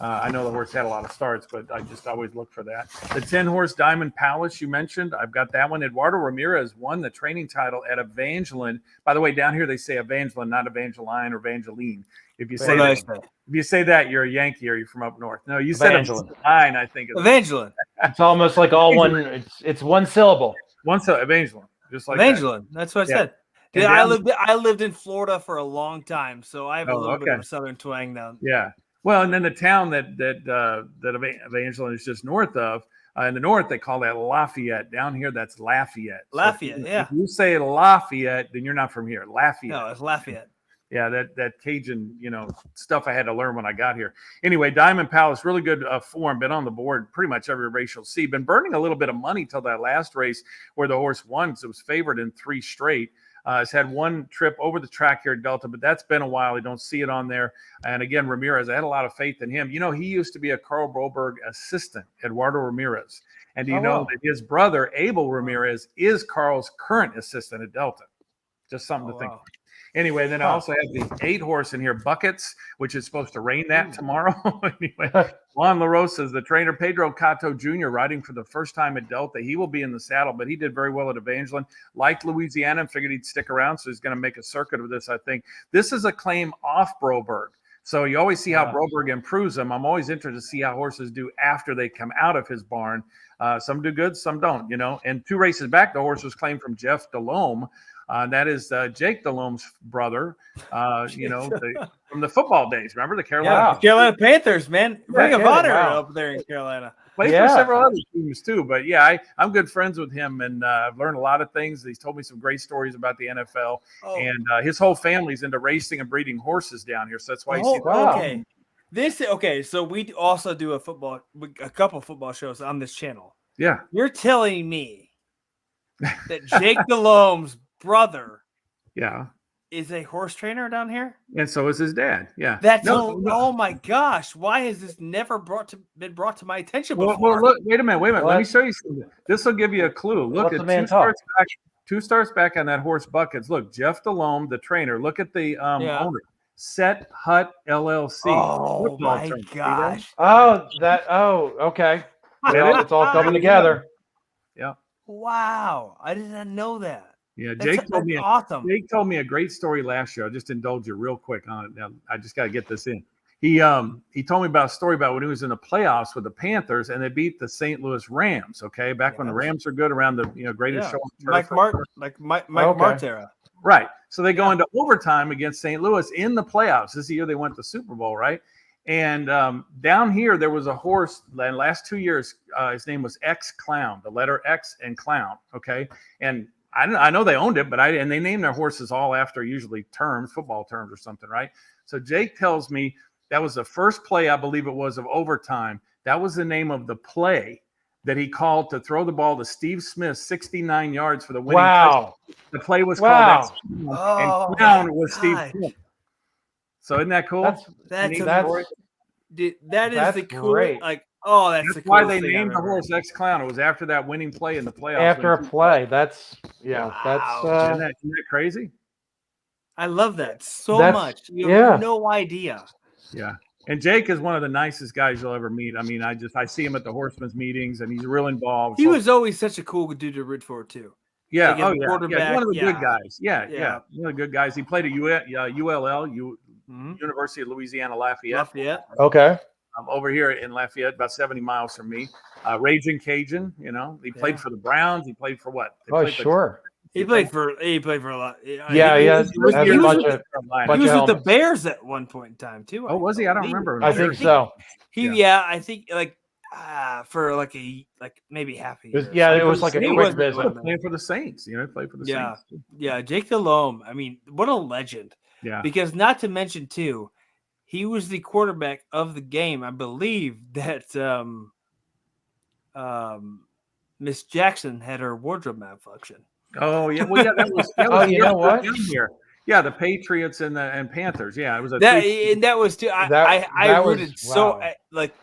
I know the horse had a lot of starts, but I just always look for that. The 10-horse Diamond Palace you mentioned, I've got that one. Eduardo Ramirez won the training title at Evangeline. By the way, down here they say Evangeline, not Evangeline or Evangeline. If you say that, you're a Yankee or you're from up north. No, you said Evangeline. I think Evangeline. It's almost like all one. It's one syllable. One syllable. Evangeline. Just like Evangeline. That. That's what I said. Yeah, I lived in Florida for a long time, so I have a little bit of a southern twang now. Yeah. Well, and then the town that Evangeline is just north of, in the north, they call that Lafayette. Down here, that's Lafayette. Lafayette, If you say Lafayette, then you're not from here. Lafayette. No, it's Lafayette. Yeah, that Cajun, stuff I had to learn when I got here. Anyway, Diamond Palace, really good form. Been on the board pretty much every race you'll see. Been burning a little bit of money till that last race where the horse won. So it was favored in 3 straight. Has had 1 trip over the track here at Delta, but that's been a while. You don't see it on there. And again, Ramirez, I had a lot of faith in him. He used to be a Carl Broberg assistant, Eduardo Ramirez. And do you know that his brother, Abel Ramirez, is Carl's current assistant at Delta? Just something to think about. Anyway, then I also have the 8-horse in here, Buckets, which is supposed to rain that tomorrow. Anyway, Juan La Rosa is the trainer. Pedro Cato Jr. riding for the first time at Delta. He will be in the saddle, but he did very well at Evangeline. Liked Louisiana and figured he'd stick around, so he's going to make a circuit of this, I think. This is a claim off Broberg. So you always see how Broberg improves them. I'm always interested to see how horses do after they come out of his barn. Some do good, some don't, And 2 races back, the horse was claimed from Jeff Delhomme. That is Jake Delhomme's brother, from the football days. Remember the Carolina Panthers, man. Ring of Honor up there in Carolina. Played for several other teams too. But yeah, I'm good friends with him, and I've learned a lot of things. He's told me some great stories about the NFL, and his whole family's into racing and breeding horses down here. So that's why you see. So we also do a couple football shows on this channel. Yeah, you're telling me that Jake Delhomme's brother is a horse trainer down here, and so is his dad. Oh my gosh, why has this never been brought to my attention before? Well, look, wait a minute. Let me show you something. This will give you a clue. Look at 2 starts back on that horse, Buckets. Look, Jeff Delhomme, the trainer. Look at the owner, Set Hut LLC. Oh my gosh. Okay. It's all coming together. Yeah. Wow, I did not know that. Yeah, That's awesome. Jake told me a great story last year. I'll just indulge you real quick on it. Now, I just got to get this in. He told me about a story about when he was in the playoffs with the Panthers and they beat the St. Louis Rams. Okay, back when the Rams were good around the greatest show on turf. Mike Martera. Right. So they go into overtime against St. Louis in the playoffs. This year they went to the Super Bowl, right? And down here there was a horse. The last 2 years, his name was X Clown, the letter X and Clown. Okay, and I know they owned it, and they named their horses all after usually football terms or something, right? So Jake tells me that was the first play, I believe it was, of overtime. That was the name of the play that he called to throw the ball to Steve Smith 69 yards for the winning touchdown. The play was called X, and Clown was Steve Smith. So isn't that cool? That is the coolest. Like, that's the why they named the horse X Clown. It was after that winning play in the playoffs. After a play, that's isn't that crazy? I love that so much. You have no idea. Yeah. And Jake is one of the nicest guys you'll ever meet. I mean, I see him at the Horsemen's meetings, and he's real involved. He was always such a cool dude to root for too. Yeah, one of the good guys. Yeah, one of the good guys. He played at ULL, University of Louisiana Lafayette. Okay. Over here in Lafayette, about 70 miles from me. Raging Cajun, he played for the Browns. He played for what? He played for a lot. He was with the Bears at one point in time too. Oh, was he? I don't remember. I think so. I think for maybe half a year. It was like a quick visit. Playing for the Saints, played for the Saints. Yeah, Jake Delhomme. I mean, what a legend. Yeah. Because not to mention too, he was the quarterback of the game. I believe that Miss Jackson had her wardrobe malfunction. Oh yeah, well yeah, that was you know what? Here. Yeah, the Patriots and Panthers. Yeah, it was that was too. I rooted like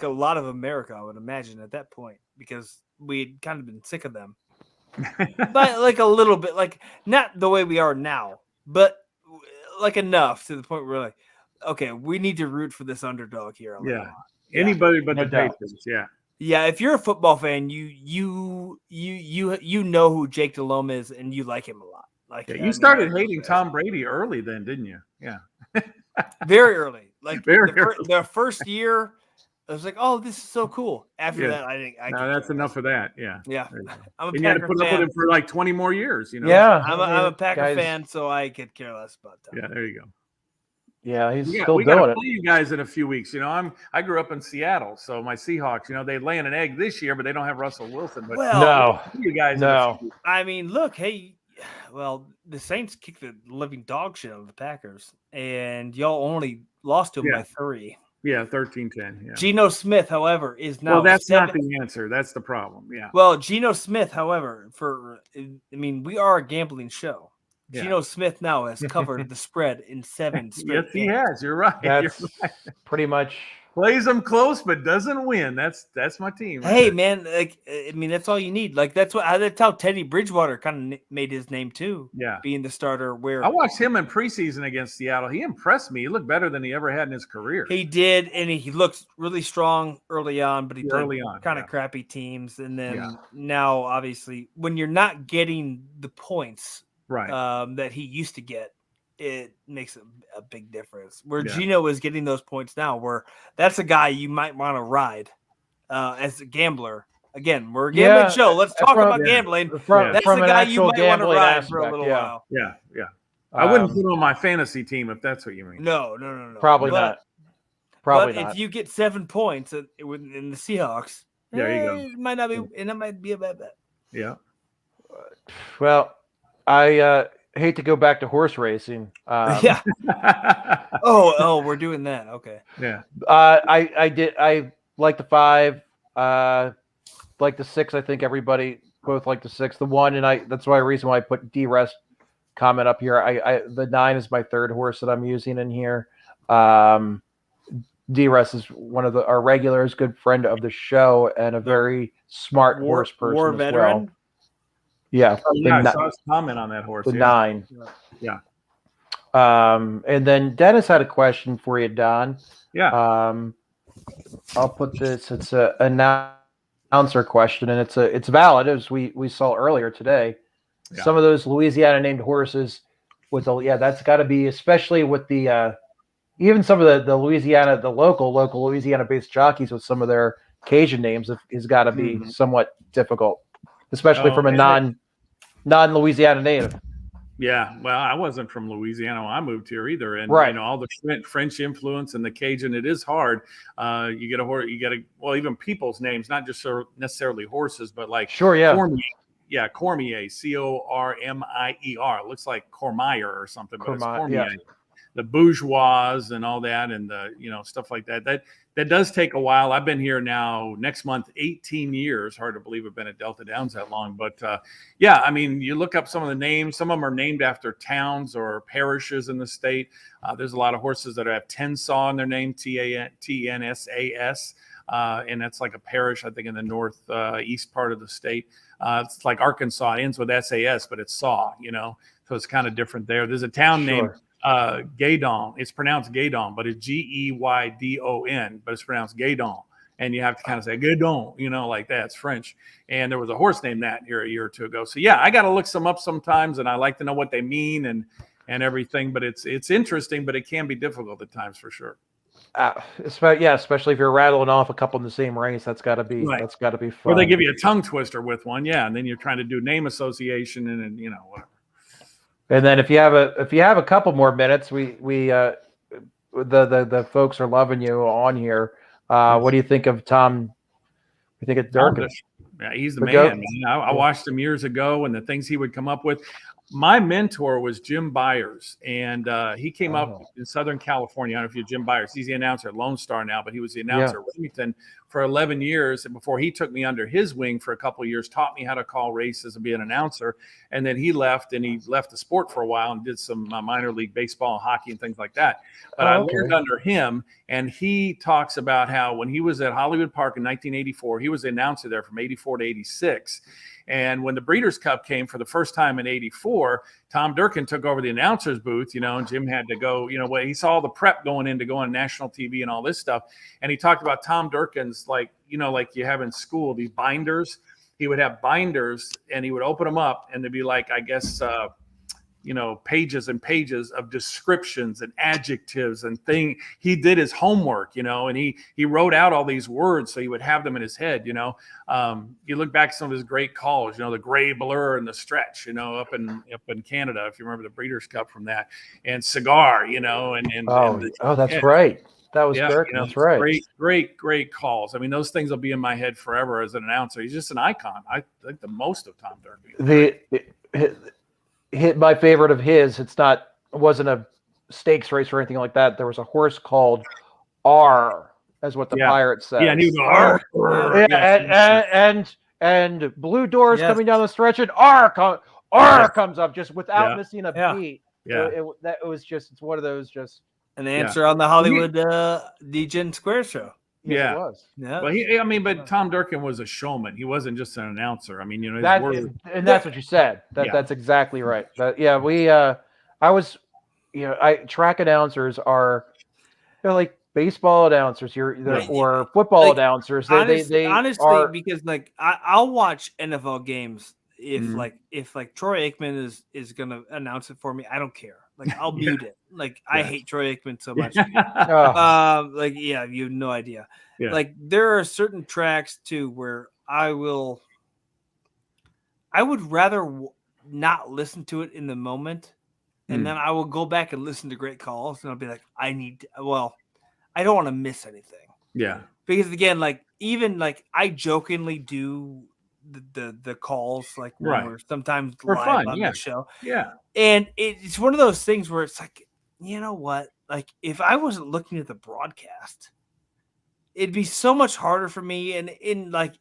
a lot of America, I would imagine at that point, because we'd kind of been sick of them, but like a little bit, like not the way we are now, but like enough to the point where we're like, okay, we need to root for this underdog here. Anybody but the Patriots. Yeah. Yeah, if you're a football fan, you know who Jake Delhomme is, and you like him a lot. You started hating Tom Brady early, then, didn't you? Yeah, very early. Like the first year, I was like, "Oh, this is so cool." After that, I think that's enough of that. Yeah. I'm a Packer fan. You had to put up with him for like 20 more years. Yeah, I'm a Packer fan, so I could care less about that. Yeah, there you go. Yeah, he's still we doing gotta it. Play you guys in a few weeks. I grew up in Seattle, so my Seahawks, they lay an egg this year, but they don't have Russell Wilson. But you guys, I mean, look, hey, well, the Saints kicked the living dog shit out of the Packers, and y'all only lost to them by 3. Yeah, 13-10. Yeah. Geno Smith, however, is now. Well, that's not the answer. That's the problem. Yeah. Well, Geno Smith, however, we are a gambling show. Yeah. Geno Smith now has covered the spread in 7 straight Yes, he has. You're right. That's pretty much plays them close, but doesn't win. That's my team. Right there. Man, that's all you need. Like that's how Teddy Bridgewater kind of made his name too. Yeah, being the starter. Where I watched him in preseason against Seattle. He impressed me. He looked better than he ever had in his career. He did, and he looked really strong early on. But he played kind of crappy teams, and then now, obviously, when you're not getting the points that he used to get, it makes a big difference. Where Geno is getting those points now, where that's a guy you might want to ride as a gambler. Again, we're a gambling show. Let's talk about gambling. That's the guy you might want to ride for a little while. Yeah. I wouldn't put him on my fantasy team if that's what you mean. No. Probably not. Probably not. If you get 7 points in the Seahawks, there you go. It might not be, and it might be a bad bet. Yeah. Well, I hate to go back to horse racing. We're doing that. Okay. Yeah. I like the 5, like the 6. I think everybody both like the 6. The 1, and that's why reason why I put D-Rest comment up here. The 9 is my third horse that I'm using in here. D-Rest is one of our regulars, good friend of the show, and a very smart horse person war as veteran. well. Yeah. I saw his comment on that horse. The 9. Yeah. And then Dennis had a question for you, Don. Yeah. I'll put this. It's a 9 announcer question, and it's valid, as we saw earlier today. Yeah. Some of those Louisiana named horses with that's got to be, especially with the even some of the Louisiana, the local Louisiana based jockeys with some of their Cajun names has got to be somewhat difficult, especially from a non Louisiana native. Yeah, well, I wasn't from Louisiana when I moved here either, and all the French influence and the Cajun, it is hard. You get a horse, even people's names, not just necessarily horses, but like Cormier, Cormier, Cormier. It looks like Cormier or something, but it's Cormier. Yeah. The bourgeois and all that, and the stuff like that. That does take a while. I've been here now next month 18 years. Hard to believe I've been at Delta Downs that long, but I mean, you look up some of the names. Some of them are named after towns or parishes in the state. There's a lot of horses that have Tensas in their name, Tnsas, and that's like a parish, I think, in the northeast part of the state. It's like Arkansas. It ends with SAS, but it's Saw, so it's kind of different there. There's a town named Gaydon. It's pronounced Gaydon, but it's Geydon, but it's pronounced Gaydon. And you have to kind of say Gaydon, like that. It's French. And there was a horse named that here a year or two ago. So I got to look some up sometimes, and I like to know what they mean and everything. But it's interesting, but it can be difficult at times for sure. Especially if you're rattling off a couple in the same race, that's got to be fun. Or they give you a tongue twister with one, and then you're trying to do name association and whatever. And then if you have a couple more minutes, the folks are loving you on here. What do you think of Tom? You think of Durkin? Yeah, he's the man. I watched him years ago, and the things he would come up with. My mentor was Jim Byers, and he came up in Southern California. I don't know if you're Jim Byers. He's the announcer at Lone Star now, but he was the announcer at Remington for 11 years. And before he took me under his wing for a couple of years, taught me how to call races and be an announcer. And then he left the sport for a while and did some minor league baseball and hockey and things like that. But I learned under him, and he talks about how when he was at Hollywood Park in 1984, he was the announcer there from 84 to 86. And when the Breeders' Cup came for the first time in 84, Tom Durkin took over the announcer's booth, and Jim had to go, he saw the prep going in to go on national TV and all this stuff. And he talked about Tom Durkin's, like you have in school, these binders. He would have binders, and he would open them up, and they'd be like, I guess, pages and pages of descriptions and adjectives and things. He did his homework, and he wrote out all these words so he would have them in his head. You look back at some of his great calls, the Gray Blur and the Stretch, up in Canada, if you remember the Breeders' Cup from that, and Cigar, that's right. That was Durkin. That's right. Great calls. I mean, those things will be in my head forever as an announcer. He's just an icon. I think the most of Tom Durkin. My favorite of his, it wasn't a stakes race or anything like that. There was a horse called R, as what the pirate says. Yeah, and he was R. And Blue Doors coming down the stretch, and R comes up just without missing a beat. Yeah, it's one of those just an answer on the Hollywood Degen Square show. Yes, it was. Yeah. Well, but Tom Durkin was a showman. He wasn't just an announcer. I mean, that's what you said. That's exactly right. Track announcers are, like baseball announcers, or football announcers. They honestly, because I'll watch NFL games if Troy Aikman is gonna announce it for me. I don't care. I'll mute it. I hate Troy Aikman so much. You have no idea. Yeah. There are certain tracks too where I would rather not listen to it in the moment, and then I will go back and listen to great calls, and I'll be like, I don't want to miss anything. Yeah. Because again, even I jokingly do the calls when we're sometimes for live fun, on the show. Yeah. And it's one of those things where it's you know what? If I wasn't looking at the broadcast, it'd be so much harder for me. And like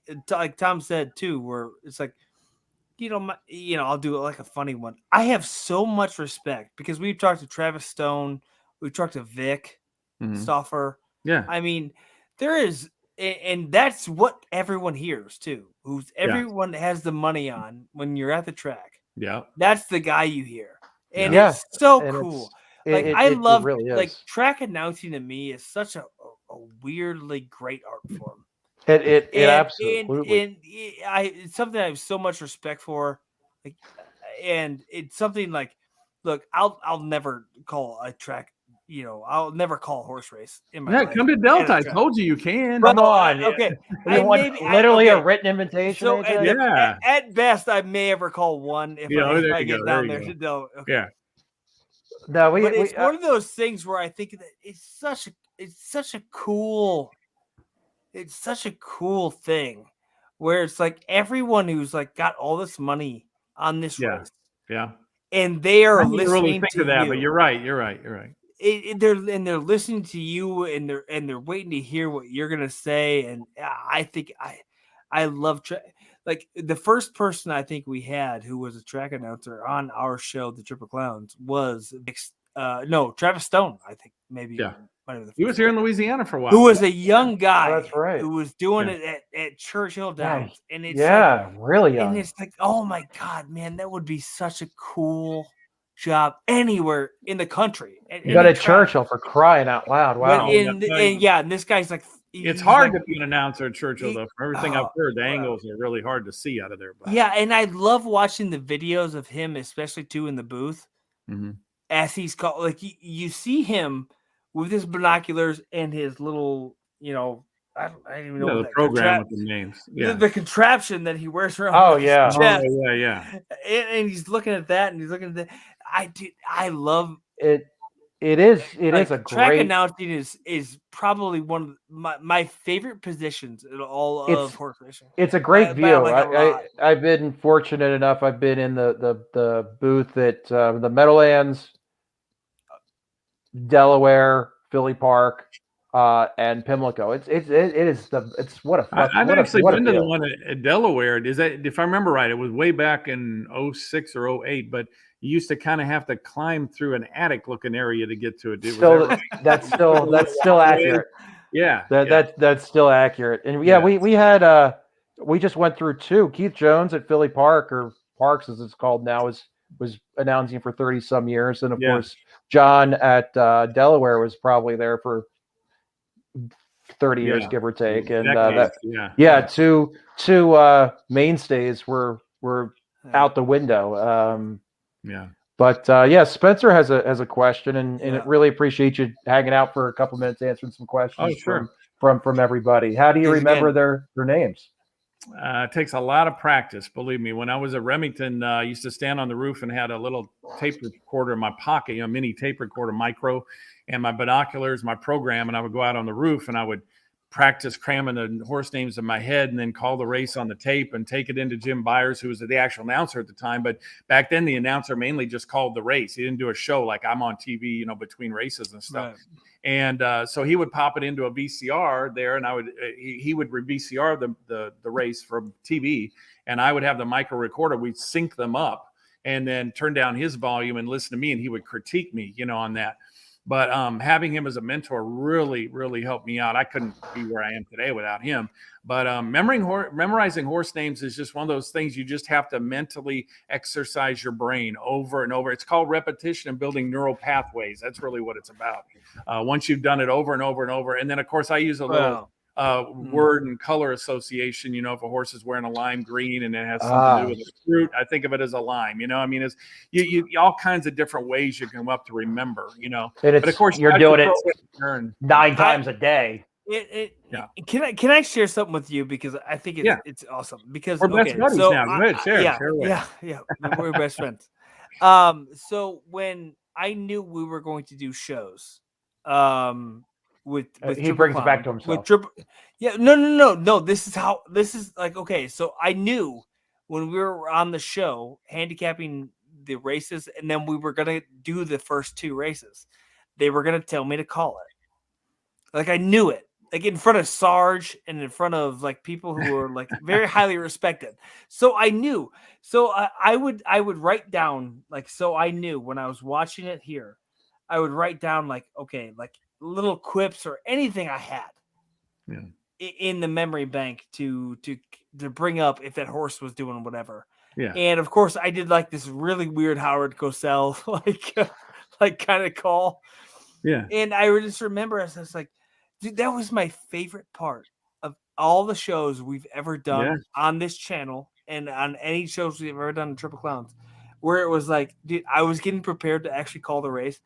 Tom said too, where it's I'll do a funny one. I have so much respect because we've talked to Travis Stone, we've talked to Vic Stoffer. Yeah. I mean, there is, and that's what everyone hears too. Everyone has the money on when you're at the track. Yeah. That's the guy you hear. And it's so cool. I love really track announcing to me is such a weirdly great art form. It absolutely. And it's something I have so much respect for, like, and it's something like, look, I'll never call a track. I'll never call a horse race in my life. Come to Delta. I told you can. Come on. Okay. You want literally a written invitation? So at best, I may ever call one if I get down there to Delta. Okay. Yeah. No, but it's one of those things where I think that it's such a cool thing, where it's like everyone who's like got all this money on this race. Yeah. And they are listening really think to of that, you. But you're right. They're listening to you, and they're waiting to hear what you're gonna say. And I think I love like the first person I think we had who was a track announcer on our show, the Triple Clowns, was Travis Stone. I think maybe. Yeah. He was here in Louisiana for a while. Who was a young guy. That's right. Who was doing it at Churchill Downs. And it's really young. And it's like, oh my God, man, that would be such a cool job anywhere in the country. You got at Churchill, for crying out loud. Wow. And this guy's like, it's hard to be an announcer at Churchill, though. From everything I've heard, the angles are really hard to see out of there. But. Yeah, and I love watching the videos of him, especially too in the booth, as he's called. Like you see him with his binoculars and his little, I don't even know the program with the names. Yeah, the contraption that he wears around. Oh yeah, And he's looking at that, and he's looking at that. I love it. It is a track great announcing is probably one of my favorite positions in all of horse racing. It's a great view. I've been fortunate enough. I've been in the booth at the Meadowlands, Delaware, Philly Park, and Pimlico. I've actually been to the one at Delaware. Is that, if I remember right, it was way back in 06 or 08, but you used to kind of have to climb through an attic-looking area to get to it. That's still accurate. Yeah, that's still accurate. And we just went through two. Keith Jones at Philly Park, or Parks as it's called now, was announcing for 30 some years, and of course John at Delaware was probably there for 30 years, give or take. And two mainstays were out the window. But Spencer has a question, and it really appreciate you hanging out for a couple minutes answering some questions from everybody. How do you remember their names? It takes a lot of practice, believe me. When I was at Remington, I used to stand on the roof and had a little tape recorder in my pocket, a mini tape recorder, micro, and my binoculars, my program, and I would go out on the roof and I would practice cramming the horse names in my head and then call the race on the tape and take it into Jim Byers, who was the actual announcer at the time. But back then, the announcer mainly just called the race. He didn't do a show like I'm on TV, between races and stuff. Right. And so he would pop it into a VCR there, and he would VCR the race from TV, and I would have the micro recorder. We'd sync them up and then turn down his volume and listen to me, and he would critique me, on that. But having him as a mentor really, really helped me out. I couldn't be where I am today without him. But memorizing horse names is just one of those things you just have to mentally exercise your brain over and over. It's called repetition and building neural pathways. That's really what it's about. Once you've done it over and over and over. And then, of course, I use a little word and color association. If a horse is wearing a lime green and it has something to do with the fruit, I think of it as a lime. It's you all kinds of different ways you come up to remember. But of course you're doing it 9 times a day. Can I share something with you, because I think it's awesome, because we're best buddies now. Go ahead, share away. We're best friends. So when I knew we were going to do shows, with he brings it back to himself. No. This is like, okay. So I knew when we were on the show handicapping the races, and then we were gonna do the first 2 races, they were gonna tell me to call it. Like, I knew it, like in front of Sarge and in front of like people who were like very highly respected. So I knew. So I would write down, like, so I knew when I was watching it here, I would write down like, okay, like little quips or anything I had in the memory bank to bring up if that horse was doing whatever. Yeah. And of course I did like this really weird Howard Cosell like kind of call. Yeah. And I just remember I was like, dude, that was my favorite part all the shows we've ever done on this channel and on any shows we've ever done in Triple Clowns, where it was like, dude, I was getting prepared to actually call the race.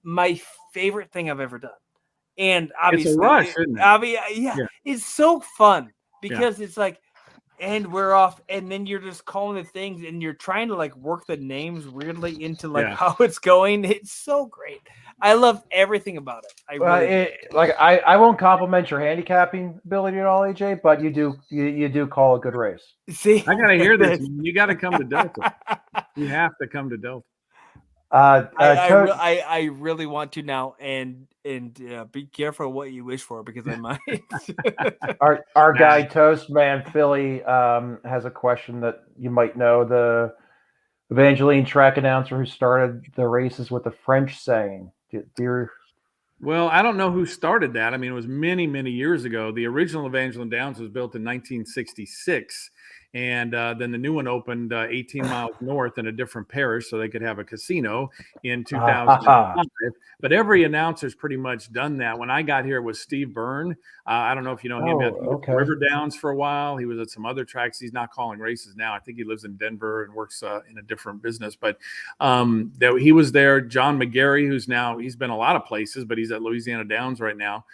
My favorite thing I've ever done. And obviously, it's a rush, isn't it? It's so fun because it's like, and we're off, and then you're just calling the things, and you're trying to like work the names weirdly into like how it's going. It's so great. I love everything about it. I won't compliment your handicapping ability at all, AJ, but you do call a good race. See, I gotta hear this. You got to come to Delta. You have to come to Delta. I really want to now, and be careful what you wish for because I might. our guy Toastman Philly has a question that you might know. The Evangeline track announcer who started the races with the French saying. Well, I don't know who started that. I mean, it was many, many years ago. The original Evangeline Downs was built in 1966. And then the new one opened 18 miles north in a different parish so they could have a casino in 2005. But every announcer's pretty much done that. When I got here, it was Steve Byrne. I don't know if you know him. At River Downs for a while. He was at some other tracks. He's not calling races now. I think he lives in Denver and works in a different business. But he was there. John McGarry, he's been a lot of places, but he's at Louisiana Downs right now.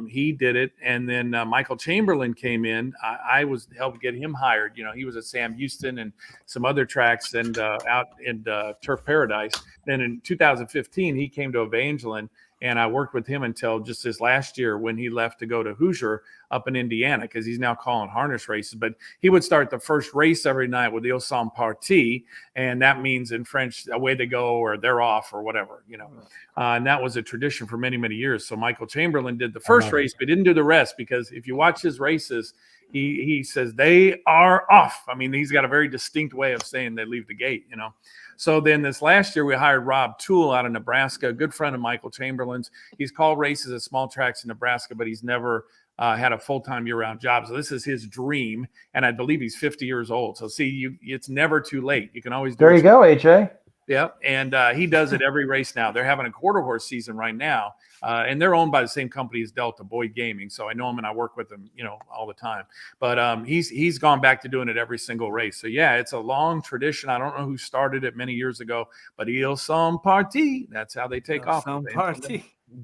He did it, and then Michael Chamberlain came in. I was helped get him hired. You know, he was at Sam Houston and some other tracks, and out in Turf Paradise. Then in 2015, he came to Evangeline, and I worked with him until just this last year when he left to go to Hoosier up in Indiana because he's now calling harness races. But he would start the first race every night with "Ils sont partis," and that means in French, away they go or they're off or whatever, you know. And that was a tradition for many, many years. So Michael Chamberlain did the first race, but didn't do the rest because if you watch his races, he says they are off. I mean, he's got a very distinct way of saying they leave the gate, you know. So then this last year, we hired Rob Toole out of Nebraska, a good friend of Michael Chamberlain's. He's called races at small tracks in Nebraska, but he's never had a full-time year-round job. So this is his dream, and I believe he's 50 years old. So see, it's never too late. You can always do it. There you go, AJ. Yeah, and he does it every race now. They're having a quarter horse season right now, and they're owned by the same company as Delta, Boyd Gaming. So I know him and I work with him, you know, all the time. But he's gone back to doing it every single race. So yeah, it's a long tradition. I don't know who started it many years ago, but Ils sont partis. That's how they take off.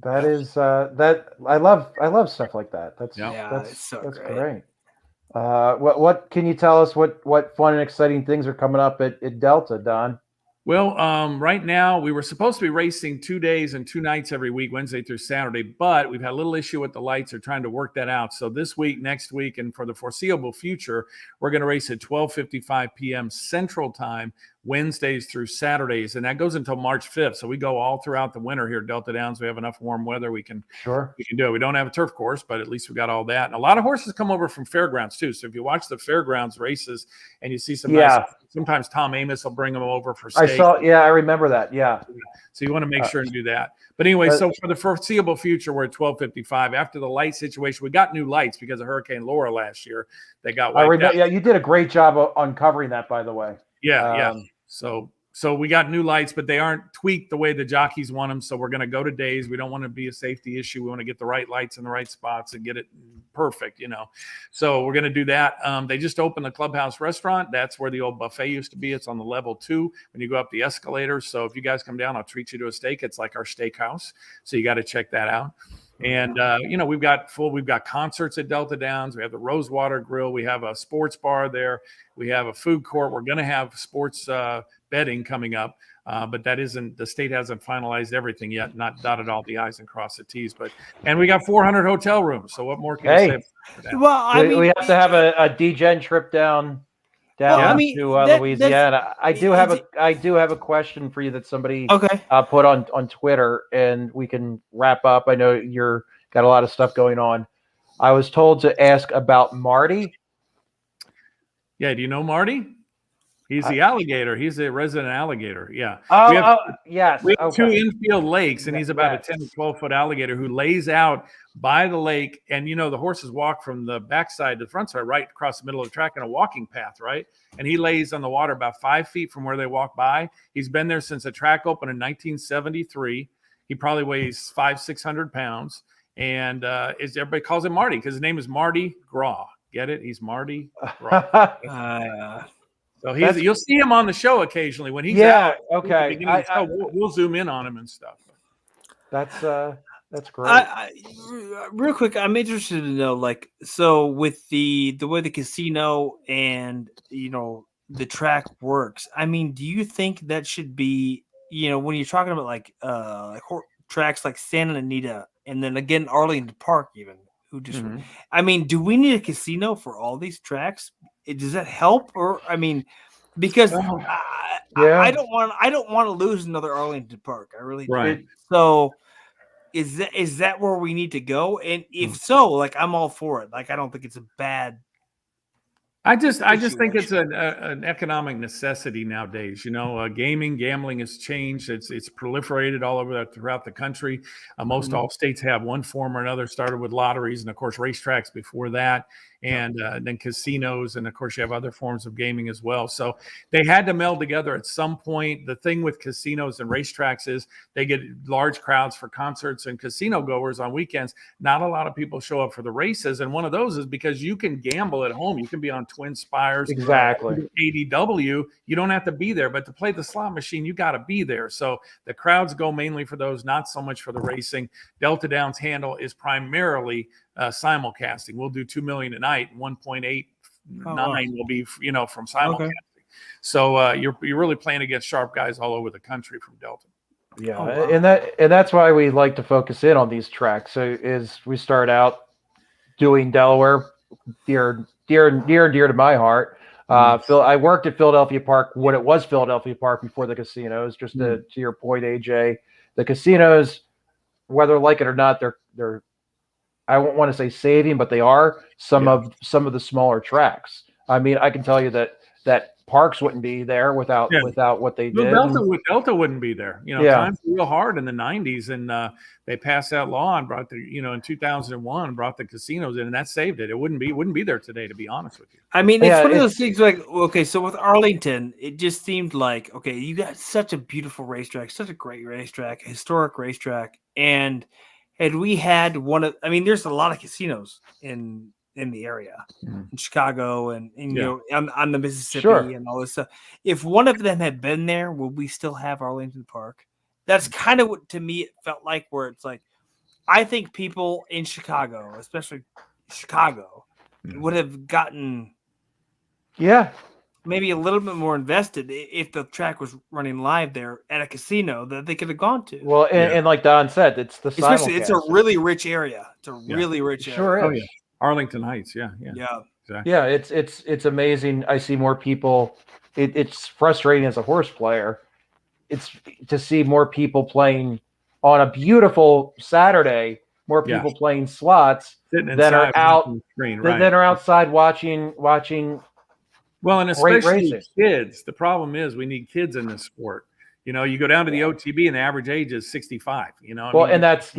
That is that I love stuff like that. That's great. What can you tell us? What fun and exciting things are coming up at Delta, Don? Well, right now we were supposed to be racing 2 days and 2 nights every week, Wednesday through Saturday, but we've had a little issue with the lights. They're trying to work that out. So this week, next week, and for the foreseeable future, we're going to race at 12:55 p.m. Central Time, Wednesdays through Saturdays, and that goes until March 5th. So we go all throughout the winter here at Delta Downs. We have enough warm weather. We can do it. We don't have a turf course, but at least we got all that. And a lot of horses come over from fairgrounds too. So if you watch the fairgrounds races and you see some nice, sometimes Tom Amos will bring them over for steak. I remember that. Yeah. So you want to make sure and do that. But anyway, so for the foreseeable future, we're at 12:55. After the light situation, we got new lights because of Hurricane Laura last year. They got wiped out. Yeah, you did a great job of uncovering that, by the way. Yeah. So we got new lights, but they aren't tweaked the way the jockeys want them. So we're going to go to days. We don't want to be a safety issue. We want to get the right lights in the right spots and get it perfect, you know. So we're going to do that. They just opened the Clubhouse restaurant. That's where the old buffet used to be. It's on the level 2 when you go up the escalator. So if you guys come down, I'll treat you to a steak. It's like our steakhouse. So you got to check that out. And, you know, we've got concerts at Delta Downs. We have the Rosewater Grill. We have a sports bar there. We have a food court. We're going to have sports betting coming up. But the state hasn't finalized everything yet, not dotted all the I's and crossed the T's. And we got 400 hotel rooms. So what more can you say for that? Well, we have to have a DGen trip down to Louisiana. I do have a question for you that somebody put on Twitter, and we can wrap up. I know you're got a lot of stuff going on. I was told to ask about Marty. Yeah, do you know Marty? He's the alligator. He's a resident alligator. Yeah. Yes. We have 2 infield lakes, and he's about a 10 to 12-foot alligator who lays out by the lake. And, you know, the horses walk from the backside to the front side right across the middle of the track in a walking path, right? And he lays on the water about 5 feet from where they walk by. He's been there since the track opened in 1973. He probably weighs 500-600 pounds. and everybody calls him Marty because his name is Marty Gras. Get it? He's Marty Gras. So you'll see him on the show occasionally when he's out. Okay. We'll zoom in on him and stuff. That's great. Real quick, I'm interested to know, like, so with the way the casino and the track works. I mean, do you think that should be, when you're talking about like tracks like Santa Anita and then again Arlington Park, even I mean, do we need a casino for all these tracks? Does that help, or I mean, because I don't want to lose another Arlington Park. I really don't. So is that where we need to go? And if so, like, I'm all for it. Like, I don't think it's a bad. I just think it's an economic necessity nowadays. Gambling has changed. It's proliferated all over throughout the country. Most all states have one form or another. Started with lotteries and of course racetracks before that, and then casinos, and of course you have other forms of gaming as well. So they had to meld together at some point. The thing with casinos and racetracks is they get large crowds for concerts and casino goers on weekends. Not a lot of people show up for the races, and one of those is because you can gamble at home. You can be on Twin Spires, exactly. ADW. You don't have to be there, but to play the slot machine, you got to be there. So the crowds go mainly for those, not so much for the racing. Delta Downs' handle is primarily simulcasting. We'll do 2 million a night. 1.89 will be from simulcasting. Okay. So you're really playing against sharp guys all over the country from Delta. Yeah, and that's why we like to focus in on these tracks. So is we start out doing Delaware, dear to my heart. I worked at Philadelphia Park when it was Philadelphia Park before the casinos. Just to your point, AJ, the casinos, whether like it or not, they're I won't want to say saving, but they are some of the smaller tracks. I mean, I can tell you that Parks wouldn't be there without what they did. Delta wouldn't be there. Times were real hard in the 90s, and they passed that law and brought in 2001 brought the casinos in, and that saved it. It wouldn't be there today, to be honest with you. I mean, it's one of those things like, okay, so with Arlington, it just seemed like, okay, you got such a beautiful racetrack, such a great racetrack, historic racetrack, and had we had there's a lot of casinos in the area, in Chicago and on the Mississippi and all this stuff. If one of them had been there, would we still have Arlington Park? That's kind of what, to me, it felt like, where it's like, I think people in Chicago, especially Chicago, would have gotten maybe a little bit more invested if the track was running live there at a casino that they could have gone to. Well, and like Don said, it's it's a really rich area. It's a really rich area. Sure is. Oh, yeah. Arlington Heights, exactly. Yeah, it's amazing. I see more people. It's frustrating as a horse player. It's to see more people playing on a beautiful Saturday. More people playing slots that are outside watching. Well, and especially kids. The problem is we need kids in this sport. You go down to the OTB and the average age is 65. And that's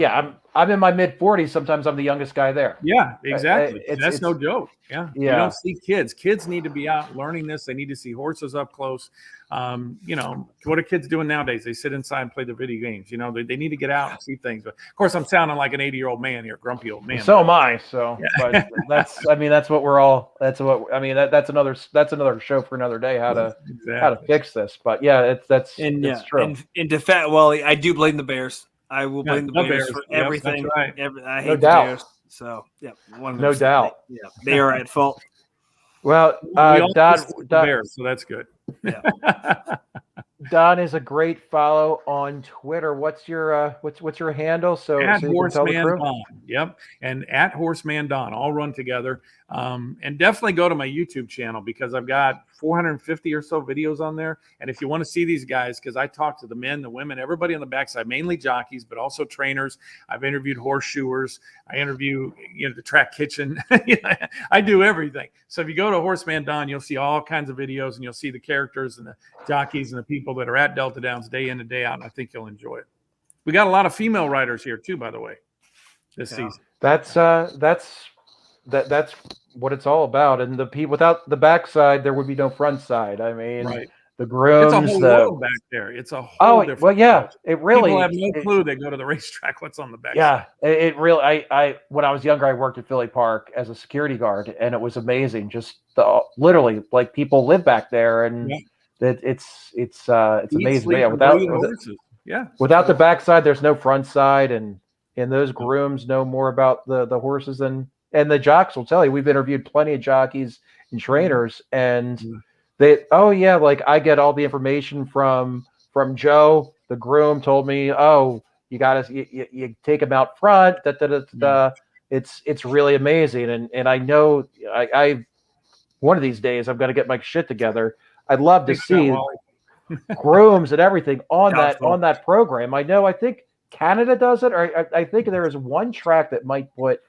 I'm in my mid 40s. Sometimes I'm the youngest guy there. Yeah, exactly. That's no joke. Yeah. You don't see kids. Kids need to be out learning this. They need to see horses up close. What are kids doing nowadays? They sit inside and play the video games. They need to get out and see things. But of course, I'm sounding like an 80-year-old man here, grumpy old man. So am I. So, but that's what we're all. That's another show for another day. How to fix this. But it's true. And to fact, well, I do blame the Bears. I will blame the Bears for everything. Right. I hate the Bears. So no doubt. They are at fault. Well, Don, Bears, so that's good. Yeah. Don is a great follow on Twitter. What's your handle? So at so Horseman Don. Yep, and at Horseman Don, all run together. And definitely go to my YouTube channel because I've got 450 or so videos on there. And if you want to see these guys, because I talk to the men, the women, everybody on the backside, mainly jockeys, but also trainers. I've interviewed horseshoers. I interview the track kitchen. I do everything. So if you go to Horseman Don, you'll see all kinds of videos, and you'll see the characters and the jockeys and the people that are at Delta Downs day in and day out. And I think you'll enjoy it. We got a lot of female riders here too, by the way, this season. That's what it's all about. And without the backside, there would be no front side. I mean, the grooms. It's a whole world back there. It's a whole different well, yeah, world. it really. People have no clue. They go to the racetrack. What's on the back? Yeah, it really. I when I was younger, I worked at Philly Park as a security guard, and it was amazing. Just literally, like people live back there, and it's amazing. But yeah, without the backside, there's no front side, and those grooms know more about the horses and the jocks will tell you. We've interviewed plenty of jockeys and trainers, and they like I get all the information from Joe. The groom told me, you got to you take him out front. It's really amazing, and I know I one of these days I'm going to get my shit together. I'd love to see grooms and everything on that program. I think Canada does it, or I think there is one track that might put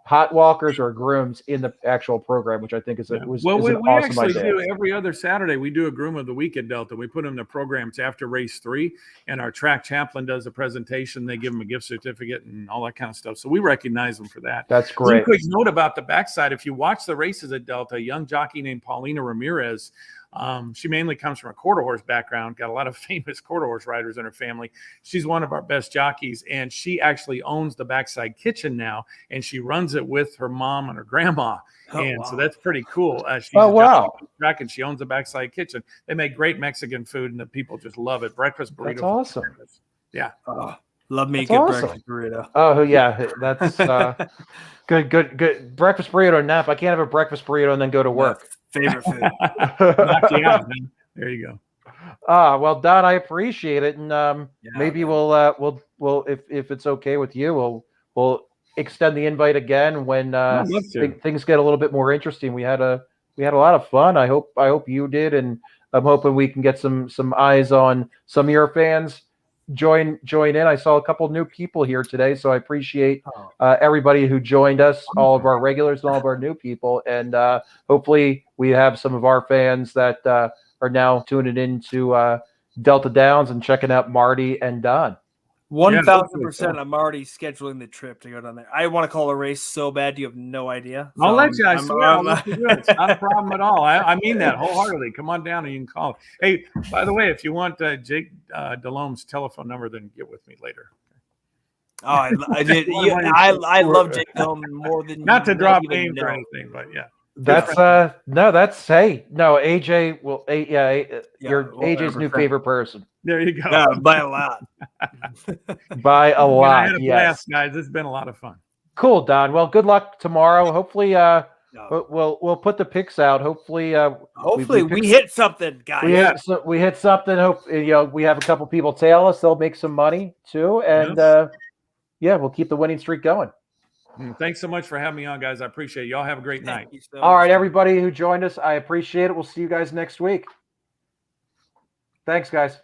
hot walkers or grooms in the actual program, which I think is an awesome actually idea. Do every other Saturday. We do a groom of the week at Delta. We put them in the programs after race 3, and our track chaplain does a presentation. They give them a gift certificate and all that kind of stuff. So we recognize them for that. That's great. One quick note about the backside: if you watch the races at Delta, a young jockey named Paulina Ramirez. She mainly comes from a quarter horse background, got a lot of famous quarter horse riders in her family. She's one of our best jockeys, and she actually owns the backside kitchen now, and she runs it with her mom and her grandma. So that's pretty cool. She's track, and she owns the backside kitchen. They make great Mexican food, and the people just love it. Breakfast burrito. That's awesome. Yeah. Love me a good breakfast burrito. Oh yeah, that's good. Breakfast burrito and nap. I can't have a breakfast burrito and then go to work. Favorite food. There you go. Well, Don, I appreciate it, and maybe we'll if it's okay with you, we'll extend the invite again when things get a little bit more interesting. We had a lot of fun. I hope you did, and I'm hoping we can get some eyes on some of your fans join in. I saw a couple of new people here today, so I appreciate everybody who joined us, all of our regulars and all of our new people, and hopefully we have some of our fans that are now tuning into Delta Downs and checking out Marty and Don. 1,000%. I'm already scheduling the trip to go down there. I want to call a race so bad you have no idea. I'll let you. I swear I'll let you do it. It's not a problem at all. I mean that wholeheartedly. Come on down and you can call. Hey, by the way, if you want Jake DeLome's telephone number, then get with me later. Oh, I love Jake DeLome more than not to drop names or anything, but yeah. That's AJ. Well, you're AJ's new favorite person. There you go. Yeah, by a lot. By a lot. I had a blast, guys. It's been a lot of fun. Cool, Don. Well, good luck tomorrow. Hopefully, we'll put the picks out. Hopefully, we hit something, guys. We hit something. Hope we have a couple people tail us. They'll make some money too, and we'll keep the winning streak going. Thanks so much for having me on, guys. I appreciate it. Y'all have a great night. All right, everybody who joined us, I appreciate it. We'll see you guys next week. Thanks, guys.